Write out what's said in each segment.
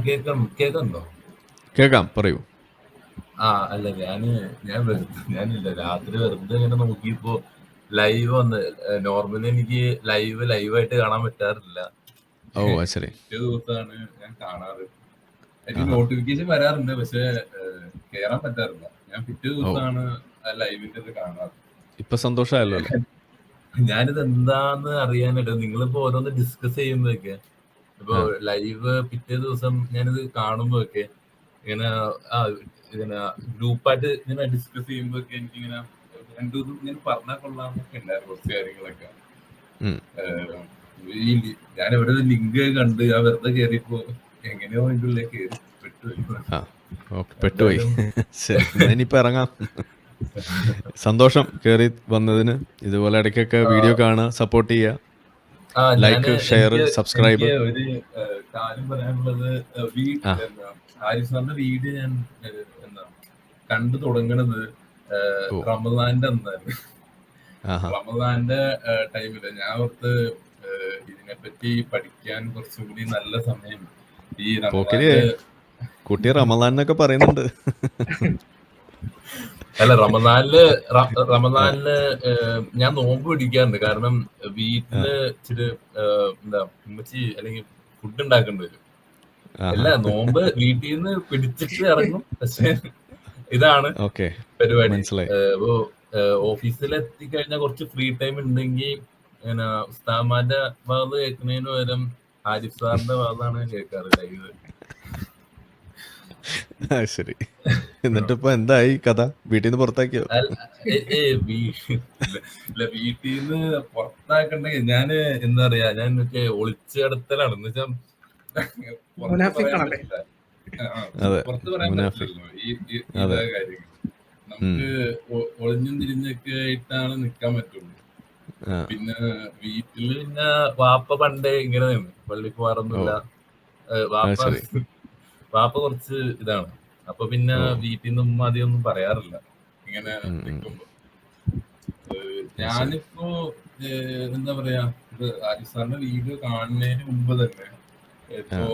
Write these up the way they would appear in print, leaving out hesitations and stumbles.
കേൾക്കുന്നുണ്ടോ? കേൾക്കാം, പറയൂ. അല്ല ഞാനില്ല രാത്രി വെറുതെ ഇങ്ങനെ നോക്കിയപ്പോ ലൈവ് വന്ന്. നോർമലി എനിക്ക് ലൈവായിട്ട് കാണാൻ പറ്റാറില്ല. ഓ, അത് ശരി. പിറ്റേ ദിവസമാണ് ഞാൻ കാണാറ്. എനിക്ക് ആഹാ. നോട്ടിഫിക്കേഷൻ വരാറുണ്ട്, പക്ഷെ കേറാൻ പറ്റാറില്ല. ഞാൻ പിറ്റേ ഓ, ദിവസമാണ് ആ ലൈവിന്റെ ഇത് കാണാറ്. ഇപ്പൊ സന്തോഷമായല്ലോ അല്ലേ? ഞാനിത് എന്താന്ന് അറിയാനായിട്ട് നിങ്ങളിപ്പോ ഓരോന്ന് ഡിസ്കസ് ചെയ്യുമ്പോഴൊക്കെ, ഇപ്പൊ ആ ലൈവ് പിറ്റേ ദിവസം ഞാനിത് കാണുമ്പോഴൊക്കെ ഇങ്ങനെ ആ ഇങ്ങനെ ഗ്രൂപ്പായിട്ട് ഇങ്ങനെ ഡിസ്കസ് ചെയ്യുമ്പോഴൊക്കെ എനിക്കിങ്ങനെ രണ്ടു ദിവസം ഇങ്ങനെ പറഞ്ഞാൽ കൊള്ളാമെന്നൊക്കെ ഉണ്ടായിരുന്നു കുറച്ച് കാര്യങ്ങളൊക്കെ. ഉം. ഏഹ് ഞാൻ എവിടെ ഒരു ലിങ്ക് കണ്ട് ആ വെറുതെ കയറിയപ്പോ എങ്ങനെയോ അതിൻ്റെ ഉള്ളിൽ കയറി പെട്ടുപോയി. ആ ഓക്കെ, പെട്ടുപോയി. എന്തായാലും ശരി, എന്നാ ഇനിയിപ്പോൾ ഇറങ്ങാം. സന്തോഷം കയറി വന്നതിന്. ഇതുപോലെ ഇടയ്ക്കൊക്കെ വീഡിയോ കാണുക, സപ്പോർട്ട് ചെയ്യുക, ലൈക്ക്, ഷെയർ, എനിക്ക് സബ്സ്ക്രൈബ്. ഒരു കാര്യം പറയാനുള്ളത്, ആ ഹാരിസ് സാറിന്റെ വീഡിയോ ഞാൻ എന്താ കണ്ടു തുടങ്ങണത് ഓ റമദാന്റെ അന്നായിരുന്നു. ആഹാ. റമദാന്റെ ടൈമില് ഞാൻ ഓർത്ത് ഇതിനെപ്പറ്റി പഠിക്കാൻ കുറച്ചും കൂടി നല്ല സമയം ഈ പോക്കിരി റമദാന്റെ. കുട്ടി റമദാൻ എന്നൊക്കെ പറയുന്നുണ്ട്. അല്ല, ആ റമദാനില് ഞാൻ നോമ്പ് പിടിക്കാറുണ്ട്. കാരണം ആ വീട്ടില് ഇച്ചിരി എന്താ ഉമ്മച്ചി അല്ലെങ്കിൽ ഫുഡ് ഉണ്ടാക്കേണ്ടി വരും. ആഹാ. അല്ല, നോമ്പ് വീട്ടിൽ നിന്ന് പിടിച്ചിട്ട് ഇറങ്ങും, പക്ഷെ ഇതാണ് ഓക്കെ, പരിപാടി. മനസ്സിലായി. ഇപ്പോ ഓഫീസിൽ എത്തിക്കഴിഞ്ഞാൽ കുറച്ച് ഫ്രീ ടൈം ഉണ്ടെങ്കിൽ ഇങ്ങനെ ഉസ്താദ്മാരുടെ ഭാഗത്ത് കേൾക്കുന്നതിന് പകരം ആരിഫ് സാറിന്റെ ഭാഗത്താണ് കേൾക്കാറ് ലൈവ്. ആ ശരി. എന്നിട്ടിപ്പോ എന്തായി കഥ? വീട്ടിൽ നിന്ന് പുറത്താക്കിയോ? വീട്ടിൽ നിന്ന് പുറത്താക്കണ്ടെങ്കിൽ ഞാന് എന്താ പറയാ, ഞാൻ മറ്റേ ഒളിച്ചു കടത്തലാണ്. എന്ന് വെച്ചാൽ പുറത്ത് പറയാൻ മുനാഫിക്കാണല്ലേ? പറ്റില്ല. അതെ, പുറത്ത് പറയാൻ മുനാഫിക്. പറ്റില്ലല്ലോ അതെ. ഇതേ കാര്യങ്ങൾ. ഉം. നമുക്ക് ഒളിഞ്ഞും തിരിഞ്ഞൊക്കെ ആയിട്ടാണ് നിക്കാൻ പറ്റുള്ളൂ. ആ പിന്നെ വീട്ടില് പിന്നെ വാപ്പ പണ്ടേ ഇങ്ങനെ നിന്ന് പള്ളി ഓ, പോവാറൊന്നുമില്ല. അത് വാപ്പ ശരി. വാപ്പ കുറച്ച് ഇതാണ്. അപ്പൊ പിന്നെ ഓ, വീട്ടിൽ നിന്ന് ഉമ്മ അധികം ഒന്നും പറയാറില്ല ഇങ്ങനെ ഉം. നിക്കുമ്പോ. അത് ശരി. ഞാനിപ്പോ എന്താ പറയാ, ഇത് ആരിഫ് സാറിന്റെ വീഡിയോ കാണുന്നതിന് മുമ്പ് തന്നെ ആ ഇപ്പോ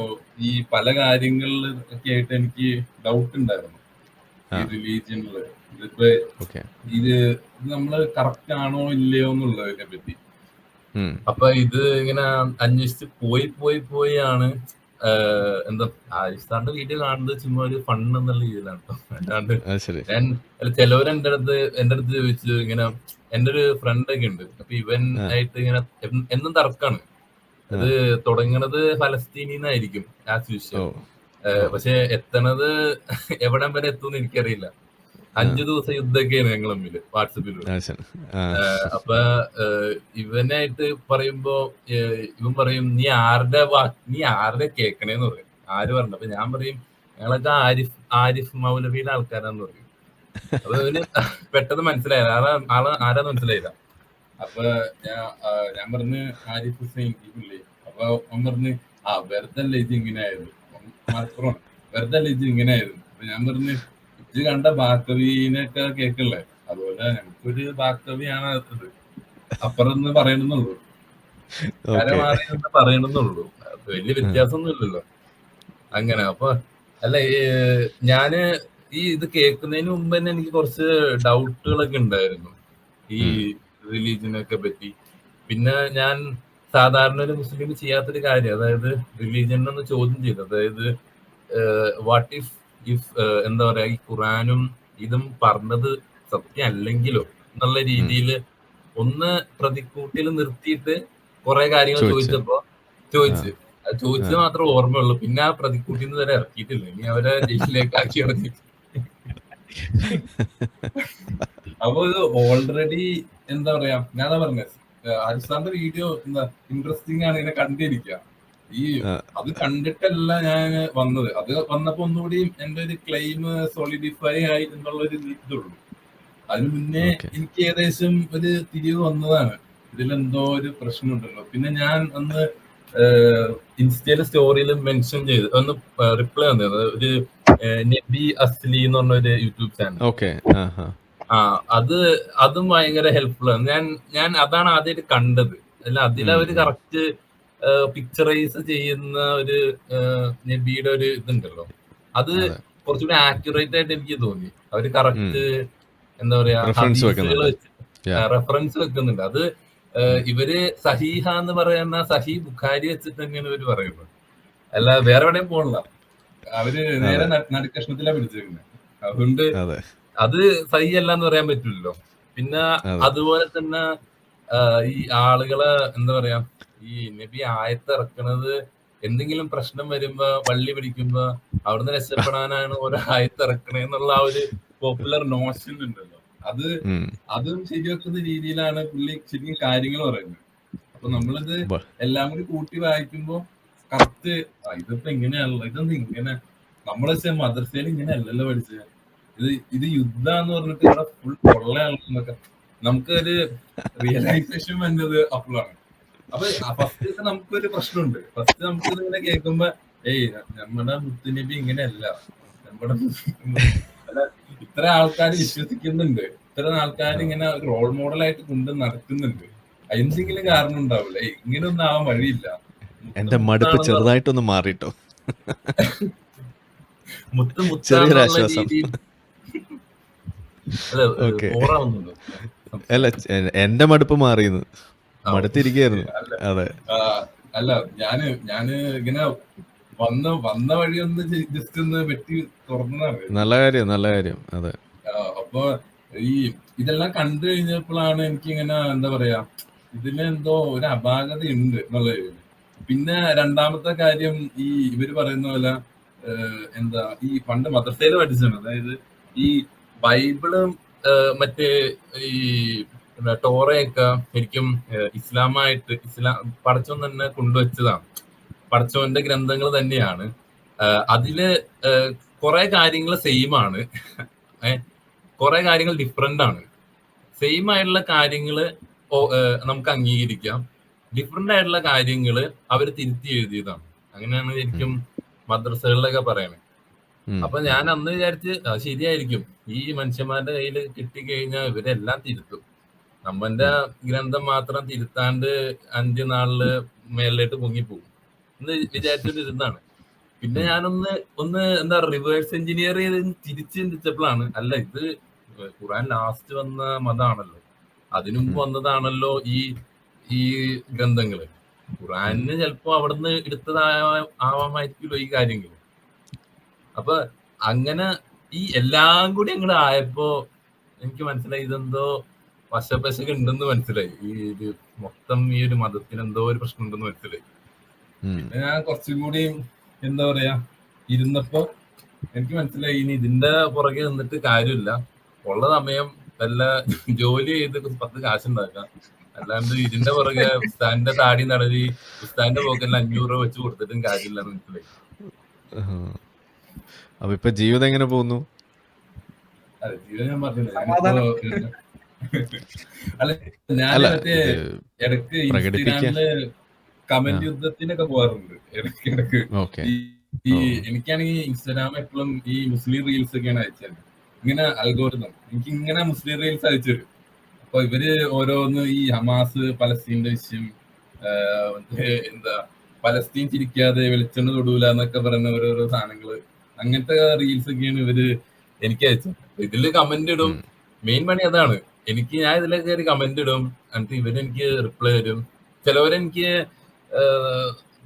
ഈ പല കാര്യങ്ങളിൽ ഒക്കെ ആയിട്ട് എനിക്ക് ഡൗട്ട് ഉണ്ടായിരുന്നു ആ ഈ റിലീജിയനില്. ഇതിപ്പോ ഓക്കെ. ഇത് നമ്മള് കറക്റ്റ് ആണോ ഇല്ലയോ എന്നുള്ളതിനെ പറ്റി. ഉം. അപ്പൊ ഇത് ഇങ്ങനെ അന്വേഷിച്ച് പോയി ആണ് എന്താ ആരിഫ് സാറിന്റെ വീഡിയോ കാണുന്നത് ചുമ്മാ ഒരു ഫൺ എന്നുള്ള രീതിയിലാണ് ട്ടോ. അല്ലാണ്ട് അത് ശരി. ഞാൻ ചിലവര് എന്റെ അടുത്ത് ചോദിച്ചു ഇങ്ങനെ. എന്റെ ഒരു ഫ്രണ്ട് ഒക്കെ ഉണ്ട്. അപ്പൊ ഇവൻ ആ ആയിട്ട് ഇങ്ങനെ എന്നും തർക്കാണ്. ആ അത് തുടങ്ങണത് ഫലസ്തീനിന്നായിരിക്കും ആസ് ഓ യൂഷ്വൽ. ഓ പക്ഷെ എത്തണത് എവിടം വരെ എത്തുമെന്ന് എനിക്കറിയില്ല. ആ 5 ദിവസം യുദ്ധമൊക്കെയാണ് ഞങ്ങൾ തമ്മില് വാട്സപ്പിലൂടെ. അത് ശരി. ആ അപ്പൊ ഇവനായിട്ട് പറയുമ്പോ ഇവൻ പറയും, നീ ആരുടെ കേക്കണേന്ന് പറയും. ആര് പറഞ്ഞു? അപ്പൊ ഞാൻ പറയും, ഞങ്ങളൊക്കെ ആരിഫ് മൗലവിയുടെ ആൾക്കാരാന്ന് പറയും. അപ്പൊ ഇവന് പെട്ടെന്ന് മനസ്സിലായില്ല, ആരാന്ന് മനസ്സിലായില്ല. അപ്പൊ ഞാൻ പറഞ്ഞ് ആരിഫ് ഹുസൈൻ ഈ പുള്ളി. അപ്പൊ അവൻ പറഞ്ഞ്, വെറുതെ അല്ല ഇത് ഇങ്ങനെ ആയത്, മലപ്പുറം വെറുതെ അല്ല ഇത് ഇങ്ങനെ ആയത്. അപ്പൊ ഞാൻ പറഞ്ഞ്, ഇത് കണ്ട ബാക്കവീനൊക്കെ കേക്കല്ലേ, അതുപോലെ ഞങ്ങൾക്കൊരു ബാക്കവിയാണ് ഇത്, അപ്പുറം എന്ന് പറയണമെന്നുള്ളൂ, ഓക്കെ. കരമാറി എന്ന് പറയണമെന്നുള്ളൂ. വലിയ ആ വ്യത്യാസമൊന്നും ഇല്ലല്ലോ. അങ്ങനെ അപ്പൊ അല്ല, ഞാന് ഇത് കേൾക്കുന്നതിന് മുമ്പ് തന്നെ എനിക്ക് കുറച്ച് ഡൗട്ടുകളൊക്കെ ഉണ്ടായിരുന്നു ഈ ഉം. റിലീജിയനൊക്കെ പറ്റി. പിന്നെ ഞാൻ സാധാരണ ഒരു മുസ്ലിം ചെയ്യാത്തൊരു കാര്യം, അതായത് റിലീജിയൻ ഒന്ന് ചോദ്യം ചെയ്തു. അതായത് വാട്ട് ഇഫ് എന്താ പറയാ, ഈ ഖുറാനും ഇതും പറഞ്ഞത് സത്യം അല്ലെങ്കിലോ എന്നുള്ള ഉം. രീതിയിൽ ഒന്ന് പ്രതിക്കൂട്ടിൽ നിർത്തിയിട്ട് കുറെ കാര്യങ്ങൾ ചോദിച്ചു. ചോദിച്ചപ്പോ ആ അത് ആ ചോദിച്ചത് മാത്രമേ ഓർമ്മയുള്ളൂ. പിന്നെ ആ പ്രതിക്കൂട്ടിന്ന് വരെ ഇറക്കിയിട്ടില്ല. ഇനി അവരെ ജയിലിലേക്ക് ആക്കി ഇറങ്ങി. അപ്പൊ ഇത് ഓൾറെഡി എന്താ പറയാ, ഞാനാ പറഞ്ഞത് ആരിഫാന്റെ വീഡിയോ എന്താ ഇൻട്രസ്റ്റിംഗ് ആണ്, ഇങ്ങനെ കണ്ടിരിക്കുക. ഈ ആ അത് കണ്ടിട്ടല്ല ഞാൻ വന്നത്. അത് വന്നപ്പോ ഒന്നുകൂടി എന്റെ ഒരു ക്ലെയിം സോളിഡിഫൈ ആയി എന്നുള്ളൊരു ഇതുള്ളൂ. അതിന് മുന്നേ ഓക്കെ. എനിക്ക് ഏകദേശം ഒരു തിരിവ് വന്നതാണ്, ഇതിലെന്തോ ഒരു പ്രശ്നമുണ്ടല്ലോ. പിന്നെ ഞാൻ അന്ന് ഇൻസ്റ്റയിലെ സ്റ്റോറിയിൽ മെൻഷൻ ചെയ്ത് ഒന്ന് റിപ്ലൈ വന്നത് ഒരു നബി അസ്ലി എന്ന് പറഞ്ഞ ഒരു യൂട്യൂബ് ചാനൽ. ഓക്കെ. ആ ഹാ അതും ഭയങ്കര ഹെൽപ്ഫുൾ ആണ്. ഞാൻ അതാണ് ആദ്യമായിട്ട് കണ്ടത്. അല്ല, അതിലവര് കറക്റ്റ് പിക്ചറൈസ് ചെയ്യുന്ന ഒരു നബിയുടെ ഒരു ഇതുണ്ടല്ലോ, അത് അതെ. കുറച്ചുകൂടി ആക്യുറേറ്റ് ആയിട്ട് എനിക്ക് തോന്നി. അവര് ഉം. കറക്റ്റ് എന്താ പറയാ റെഫറൻസ് ഹദീസുകൾ വെക്കുന്നുണ്ട്. വെച്ച് Yeah. റെഫറൻസ് വെക്കുന്നുണ്ട്. അത് ഉം. ഇവര് സഹീഹ എന്ന് പറയുന്ന സഹി ബുഖാരി വെച്ചിട്ട് തന്നെയാണ് ഇവര് പറയുന്നത്, അല്ല വേറെ എവിടെയും പോകണില്ല. അവര് നേരെ അതെ. നടുക്കഷ്ണത്തിലാ പിടിച്ചേക്കുന്നത്. അതുകൊണ്ട് അതെ. അത് സഹി അല്ല എന്ന് പറയാൻ പറ്റില്ലല്ലോ. പിന്നെ അതെ. അതുപോലെ തന്നെ ഈ ആളുകളെ എന്താ പറയാ, ഈ നബി ആയത്തിറക്കണത് എന്തെങ്കിലും പ്രശ്നം വരുമ്പോ വള്ളി പിടിക്കുമ്പോ അവിടുന്ന് രക്ഷപ്പെടാനാണ് ഒരു ആയത്തിറക്കണേന്നുള്ള ആ ഒരു പോപ്പുലർ നോഷൻ ഉണ്ടല്ലോ, അത് ഉം. അതും ശരിവെക്കുന്ന രീതിയിലാണ് പുള്ളി ശരിക്കും കാര്യങ്ങൾ പറയുന്നത്. അപ്പൊ നമ്മളിത് ബ- എല്ലാം കൂടി കൂട്ടി വായിക്കുമ്പോ കറക്റ്റ് ഇതിപ്പോ ഇങ്ങനെയാണല്ലോ, ഇതെന്ത് ഇങ്ങനെ, നമ്മളെ മദ്രസയിൽ ഇങ്ങനെ അല്ലല്ലോ പഠിച്ചത്, ഇത് യുദ്ധാന്ന് പറഞ്ഞിട്ട് ഇവിടെ ഫുൾ കൊള്ളയാണെന്നൊക്കെ നമുക്കൊരു റിയലൈസേഷൻ വന്നത് അപ്പോഴാണ്. അപ്പൊ ഫസ്റ്റ് നമുക്കൊരു പ്രശ്നമുണ്ട്. ഫസ്റ്റ് നമുക്ക് ഇതിങ്ങനെ കേൾക്കുമ്പോ ഏയ് നമ്മുടെ മുത്തുനബി ഇങ്ങനെയല്ല, നമ്മുടെ അല്ല, ഇത്ര ആൾക്കാർ വിശ്വസിക്കുന്നുണ്ട്, ഇത്ര ആൾക്കാർ ഇങ്ങനെ ഒരു റോൾ മോഡലായിട്ട് കൊണ്ട് നടക്കുന്നുണ്ട്, എന്തെങ്കിലും കാരണം ഉണ്ടാവില്ല, ഇങ്ങനെ ഒന്നും ആവാൻ വഴിയില്ല. എന്റെ മടുപ്പ് മുത്താണെന്ന് ചെറുതായിട്ടൊന്ന് മാറിട്ടോ. മുത്താന്നുള്ള ചെറിയൊരാശ്വാസം. രീതിയിൽ അല്ല ഓക്കെ. ബോറാവുന്നുണ്ടോ അല്ല, എന്റെ മടുപ്പ് മാറിയെന്ന്. ആ, മടുത്തിരിക്കുകയായിരുന്നു. അല്ല അതെ. അല്ല ഞാന് ഇങ്ങനെ വന്ന വഴി ഒന്ന് ജസ്റ്റ് ഒന്ന് വെട്ടി തുറന്നതാണ്. നല്ല കാര്യം, നല്ല കാര്യം. അതെ. അപ്പൊ ഈ ഇതെല്ലാം കണ്ടു കഴിഞ്ഞപ്പോഴാണ് എനിക്ക് ഇങ്ങനെ എന്താ പറയാ, ഇതിലെന്തോ ഒരു അപാകത ഉണ്ട് എന്നുള്ളത്. പിന്നെ രണ്ടാമത്തെ കാര്യം, ഈ ഇവര് പറയുന്ന പോലെ എന്താ ഈ പണ്ട് മദ്രസയിൽ പഠിച്ചാണ്, അതായത് ഈ ബൈബിളും മറ്റേ ഈ ടോറയൊക്കെ ശരിക്കും ഇസ്ലാം പടച്ചോൻ തന്നെ കൊണ്ടുവച്ചതാണ്, പടച്ചോന്റെ ഗ്രന്ഥങ്ങൾ തന്നെയാണ്. അതില് കുറെ കാര്യങ്ങൾ സെയിം ആണ്, കുറെ കാര്യങ്ങൾ ഡിഫറെന്റ് ആണ്. സെയിം ആയിട്ടുള്ള കാര്യങ്ങള് നമുക്ക് അംഗീകരിക്കാം, ഡിഫറെന്റ് ആയിട്ടുള്ള കാര്യങ്ങള് അവര് തിരുത്തി എഴുതിയതാണ്. അങ്ങനെയാണ് ശരിക്കും മദ്രസകളിലൊക്കെ പറയണേ. അപ്പൊ ഞാൻ അന്ന് വിചാരിച്ച് ശരിയായിരിക്കും, ഈ മനുഷ്യന്മാരുടെ കയ്യിൽ കിട്ടിക്കഴിഞ്ഞാൽ ഇവരെല്ലാം തിരുത്തും, നമ്മന്റെ ഗ്രന്ഥം മാത്രം തിരുത്താണ്ട് 5 നാളില് മേലിലേക്ക് പൊങ്ങിപ്പോകും എന്ന് വിചാരിച്ചിട്ട് ഇരുന്നാണ്. പിന്നെ ഞാനൊന്ന് എന്താ റിവേഴ്സ് എഞ്ചിനീയർ ചെയ്ത് തിരിച്ച് ചിന്തിച്ചപ്പോഴാണ്, അല്ല ഇത് ഖുറാൻ ലാസ്റ്റ് വന്ന മതമാണല്ലോ, അതിനുമുമ്പ് വന്നതാണല്ലോ ഈ ഗ്രന്ഥങ്ങള്. ഖുറാനിന് ചിലപ്പോ അവിടുന്ന് ആവാമായിരിക്കുമല്ലോ ഈ കാര്യങ്ങൾ. അപ്പൊ അങ്ങനെ ഈ എല്ലാം കൂടി അങ്ങോട്ട് ആയപ്പോ എനിക്ക് മനസ്സിലായി ഇതെന്തോ വശപശക ഉണ്ടെന്ന് മനസ്സിലായി, ഈ മൊത്തം ഈ ഒരു മതത്തിന് എന്തോ ഒരു പ്രശ്നം ഉണ്ടെന്ന് മനസ്സിലായി. പിന്നെ ഞാൻ കുറച്ചും കൂടി എന്താ പറയാ ഇരുന്നപ്പോ എനിക്ക് മനസ്സിലായി ഇനി ഇതിന്റെ പുറകെ നിന്നിട്ട് കാര്യമില്ല, ഉള്ള സമയം വല്ല ജോലി ചെയ്ത് 10 കാശുണ്ടാക്കാം, അല്ലാണ്ട് ഇതിന്റെ പുറകെ ഉസ്താദിന്റെ താടി നടരി ഉസ്താദിന്റെ പോക്കറ്റിൽ 500 രൂപ വെച്ച് കൊടുത്തിട്ടും കാര്യമില്ല എന്ന് മനസ്സിലായി. അപ്പൊ ഇപ്പൊ ജീവിതം എങ്ങനെ പോകുന്നു? അതെ, ജീവിതം ഞാൻ പറഞ്ഞില്ല. അല്ല ഞാൻ മറ്റേ ഇടക്ക് ഇൻസ്റ്റഗ്രാമില് കമന്റ് യുദ്ധത്തിനൊക്കെ പോകാറുണ്ട് ഇടയ്ക്ക്. എനിക്കാണെങ്കിൽ ഇൻസ്റ്റാഗ്രാം എപ്പോഴും ഈ മുസ്ലിം റീൽസ് ഒക്കെയാണ് അയച്ചത്. ഇങ്ങനെ അൽഗോരിതം എനിക്ക് ഇങ്ങനെ മുസ്ലിം റീൽസ് അയച്ചു തരും. അപ്പൊ ഇവര് ഓരോന്ന് ഈ ഹമാസ് പലസ്തീന്റെ വിഷയം, എന്താ പലസ്തീൻ ചിരിക്കാതെ വെളിച്ചെണ്ണ തൊടൂല എന്നൊക്കെ പറയുന്ന ഓരോരോ സാധനങ്ങള്, അങ്ങനത്തെ റീൽസ് ഒക്കെയാണ് ഇവര് എനിക്ക് അയച്ചത്. ഇതില് കമന്റ് ഇടും, മെയിൻ പണി അതാണ്. ഞാൻ ഇതിലൊക്കെ കയറി കമന്റ് ഇടും, എന്നിട്ട് ഇവരെനിക്ക് റിപ്ലൈ തരും. ചിലവരെനിക്ക്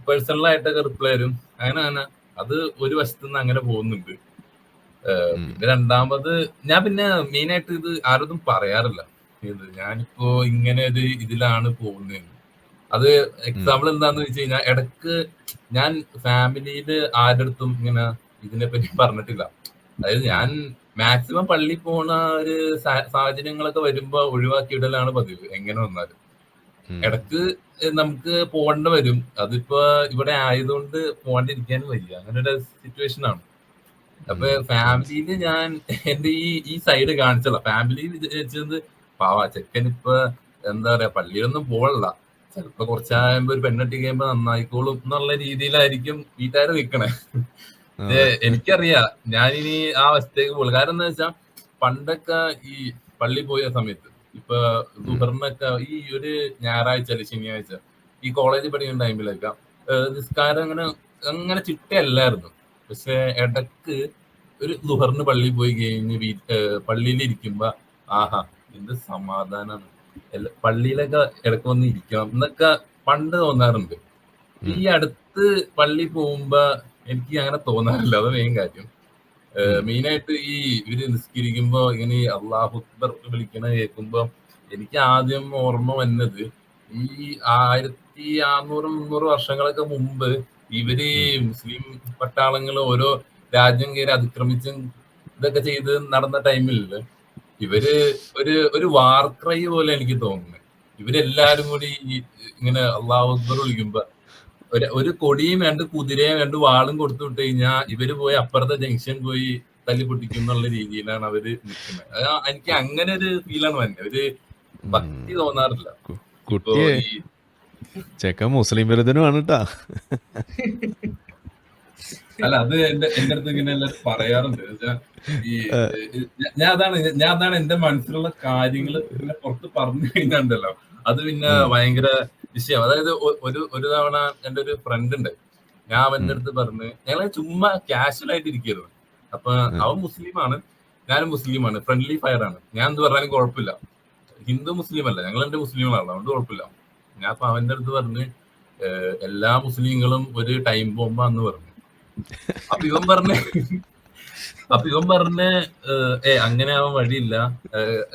പേഴ്സണലായിട്ടൊക്കെ റിപ്ലൈ തരും. അങ്ങനെ അത് ഒരു വശത്തുനിന്ന് അങ്ങനെ പോകുന്നുണ്ട്. പിന്നെ രണ്ടാമത് ഞാൻ പിന്നെ മെയിൻ ആയിട്ട് ഇത് ആരോടും പറയാറില്ല, ഇത് ഞാനിപ്പോ ഇങ്ങനെ ഒരു ഇതിലാണ് പോകുന്നത്. അത് എക്സാമ്പിൾ എന്താന്ന് വെച്ച് കഴിഞ്ഞാൽ, ഇടക്ക് ഞാൻ ഫാമിലിയില് ആരുടെ അടുത്തും ഇങ്ങനെ ഇതിനെ പറ്റി പറഞ്ഞിട്ടില്ല. അതായത് ഞാൻ മാക്സിമം പള്ളി പോണ ഒരു സാഹചര്യങ്ങളൊക്കെ വരുമ്പോ ഒഴിവാക്കിയിടലാണ് പതിവ്, എങ്ങനെ വന്നാലും. ഇടക്ക് നമുക്ക് പോകേണ്ട വരും, അതിപ്പോ ഇവിടെ ആയതുകൊണ്ട് പോകാണ്ടിരിക്കാനും വയ്യ, അങ്ങനെ ഒരു സിറ്റുവേഷൻ ആണ്. അപ്പൊ ഫാമിലിയില് ഞാൻ എന്റെ ഈ സൈഡ് കാണിച്ചല്ല, ഫാമിലി വിചാരിച്ചത് ചെക്കൻ ഇപ്പൊ എന്താ പറയാ പള്ളിയിലൊന്നും പോകണില്ല, ചിലപ്പോ കുറച്ചാകുമ്പോ ഒരു പെണ്ണെട്ടി കഴിയുമ്പോ നന്നായിക്കോളും എന്നുള്ള രീതിയിലായിരിക്കും വീട്ടുകാർ നിൽക്കണേ. എനിക്കറിയാം ഞാനിനി ആ അവസ്ഥയ്ക്ക് പോകും. കാരണം എന്താ വെച്ചാൽ പണ്ടൊക്കെ ഈ പള്ളി പോയ സമയത്ത് ഇപ്പൊ ദുഹറിനൊക്കെ ഈ ഒരു ഞായറാഴ്ച അല്ലെ ശനിയാഴ്ച ഈ കോളേജിൽ പഠിക്കുന്ന ടൈമിലൊക്കെ നിസ്കാരം അങ്ങനെ അങ്ങനെ ചിട്ടയല്ലായിരുന്നു. പക്ഷെ ഇടക്ക് ഒരു ളുഹറിന് പള്ളിയിൽ പോയി കഴിഞ്ഞ് പള്ളിയിൽ ഇരിക്കുമ്പോ ആഹാ എന്ത് സമാധാനാണ്, പള്ളിയിലൊക്കെ ഇടയ്ക്ക് വന്ന് ഇരിക്കണം എന്നൊക്കെ പണ്ട് തോന്നാറുണ്ട്. ഈ അടുത്ത് പള്ളി പോകുമ്പോ എനിക്ക് അങ്ങനെ തോന്നാറില്ല. അത് മെയിൻ കാര്യം. മെയിനായിട്ട് ഈ ഇവര് നിസ്കരിക്കുമ്പോ ഇങ്ങനെ ഈ അള്ളാഹു അക്ബർ വിളിക്കണ കേൾക്കുമ്പോ എനിക്ക് ആദ്യം ഓർമ്മ വന്നത് ഈ 1600-300 വർഷങ്ങളൊക്കെ മുമ്പ് ഇവര് മുസ്ലിം പട്ടാളങ്ങൾ ഓരോ രാജ്യം കയറി അതിക്രമിച്ചും ഇതൊക്കെ ചെയ്ത് നടന്ന ടൈമില് ഇവര് ഒരു വാർ ക്രൈ പോലെ എനിക്ക് തോന്നുന്നത്. ഇവരെല്ലാരും കൂടി ഇങ്ങനെ അള്ളാഹു അക്ബർ വിളിക്കുമ്പോ ഒരു കൊടിയും 2 കുതിരയും 2 വാളും കൊടുത്തു വിട്ട് കഴിഞ്ഞാൽ ഇവര് പോയി അപ്പുറത്തെ ജംഗ്ഷൻ പോയി തല്ലി പൊട്ടിക്കും എന്നുള്ള രീതിയിലാണ് അവര് നിൽക്കുന്നത്. എനിക്ക് അങ്ങനെ ഒരു ഫീലാണ് വരുന്നത്. ഒരു ഭക്തി തോന്നാറില്ല. ഇപ്പോ കുട്ടിയെ ഈ ചെക്കൻ മുസ്ലിം വിരുദ്ധനുമാണ് കേട്ടാ. അല്ല അത് എന്റെ അടുത്ത് ഇങ്ങനെ എല്ലാവരും പറയാറുണ്ട്. ഈ ഞാൻ അതാണ് എന്റെ മനസ്സിലുള്ള കാര്യങ്ങൾ പിന്നെ പുറത്ത് പറഞ്ഞു കഴിഞ്ഞാണ്ടല്ലോ അത് പിന്നെ ഭയങ്കര വിഷയം. അതായത് ഒരു തവണ എന്റെ ഒരു ഫ്രണ്ട് ഉണ്ട്. ഞാൻ അവന്റെ അടുത്ത് പറഞ്ഞ് ഞങ്ങൾ ചുമ്മാ കാഷ്വൽ ആയിട്ട് ഇരിക്കുന്നു. അപ്പൊ അവൻ മുസ്ലിമാണ്, ഞാനും മുസ്ലിമാണ്, ഫ്രണ്ട്ലി ഫയർ ആണ്. ഞാൻ എന്ത് പറഞ്ഞാലും കുഴപ്പമില്ല. ഹിന്ദു മുസ്ലിം അല്ല, ഞങ്ങൾ എന്റെ മുസ്ലിങ്ങളാണ്, അതുകൊണ്ട് കുഴപ്പമില്ല. ഞാൻ അപ്പൊ അവന്റെ അടുത്ത് പറഞ്ഞ് എല്ലാ മുസ്ലിങ്ങളും ഒരു ടൈം ബോംബാന്ന് പറഞ്ഞു. അപ്പൊ ഇവൻ പറഞ്ഞ് അങ്ങനെ ആവാൻ വഴിയില്ല,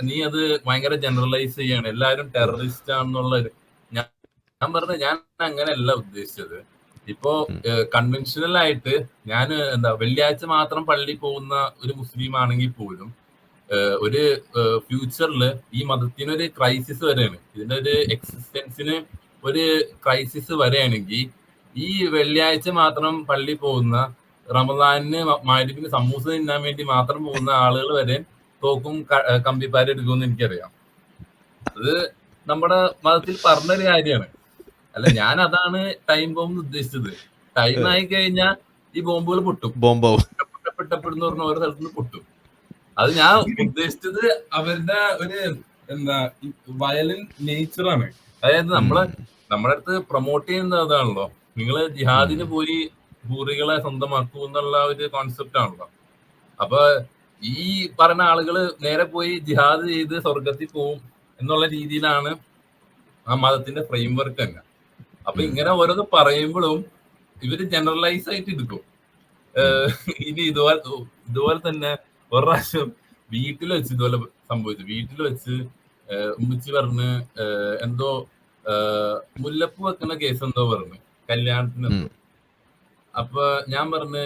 നീ അത് ഭയങ്കര ജനറലൈസ് ചെയ്യാണ്, എല്ലാവരും ടെററിസ്റ്റ് ആണെന്നുള്ള ഞാൻ പറഞ്ഞ ഞാൻ അങ്ങനെയല്ല ഉദ്ദേശിച്ചത്. ഇപ്പോ കൺവെൻഷനൽ ആയിട്ട് ഞാൻ വെള്ളിയാഴ്ച മാത്രം പള്ളി പോകുന്ന ഒരു മുസ്ലിം ആണെങ്കിൽ പോലും ഒരു ഫ്യൂച്ചറിൽ ഈ മതത്തിനൊരു ക്രൈസിസ് വരെയാണ്, ഇതിന്റെ ഒരു എക്സിസ്റ്റൻസിന് ഒരു ക്രൈസിസ് വരെയാണെങ്കിൽ ഈ വെള്ളിയാഴ്ച മാത്രം പള്ളി പോകുന്ന, റമദാനിന് മഗ്‌രിബിന് സമൂസ തിന്നാൻ വേണ്ടി മാത്രം പോകുന്ന ആളുകൾ വരെ തോക്കും കമ്പിപ്പാര എടുക്കുമെന്ന് എനിക്കറിയാം. അത് നമ്മുടെ മതത്തിൽ പറഞ്ഞൊരു കാര്യമാണ്. അല്ല ഞാൻ അതാണ് ടൈം ബോംബ് ഉദ്ദേശിച്ചത്. ടൈം ആയി കഴിഞ്ഞാൽ ഈ ബോംബുകൾ പൊട്ടും, പൊട്ടപ്പെടുന്ന പറഞ്ഞ ഓരോ സ്ഥലത്തുനിന്ന് പൊട്ടും. അത് ഞാൻ ഉദ്ദേശിച്ചത് അവരുടെ ഒരു വയലന്റ് നേച്ചറാണ്. അതായത് നമ്മുടെ അടുത്ത് പ്രൊമോട്ട് ചെയ്യുന്നത് അതാണല്ലോ, നിങ്ങള് ജിഹാദിന് പോയി ഹൂറികളെ സ്വന്തമാക്കൂ എന്നുള്ള ഒരു കോൺസെപ്റ്റ് ആണല്ലോ. അപ്പൊ ഈ പറഞ്ഞ ആളുകള് നേരെ പോയി ജിഹാദ് ചെയ്ത് സ്വർഗത്തിൽ പോവും എന്നുള്ള രീതിയിലാണ് ആ മതത്തിന്റെ ഫ്രെയിം വർക്ക് തന്നെ. അപ്പൊ ഇങ്ങനെ ഓരോന്ന് പറയുമ്പോഴും ഇവര് ജനറലൈസ് ആയിട്ട് എടുക്കും. ഇനി ഇതുപോലെ തന്നെ ഒരു പ്രാവശ്യം വീട്ടിൽ വെച്ച് ഇതുപോലെ സംഭവിച്ചു. വീട്ടിൽ വെച്ച് ഉമ്മച്ചി പറഞ്ഞ് എന്തോ മുല്ലപ്പൂ വെക്കുന്ന കേസ് എന്തോ പറഞ്ഞു, കല്യാണത്തിന് എന്തോ. അപ്പൊ ഞാൻ പറഞ്ഞ്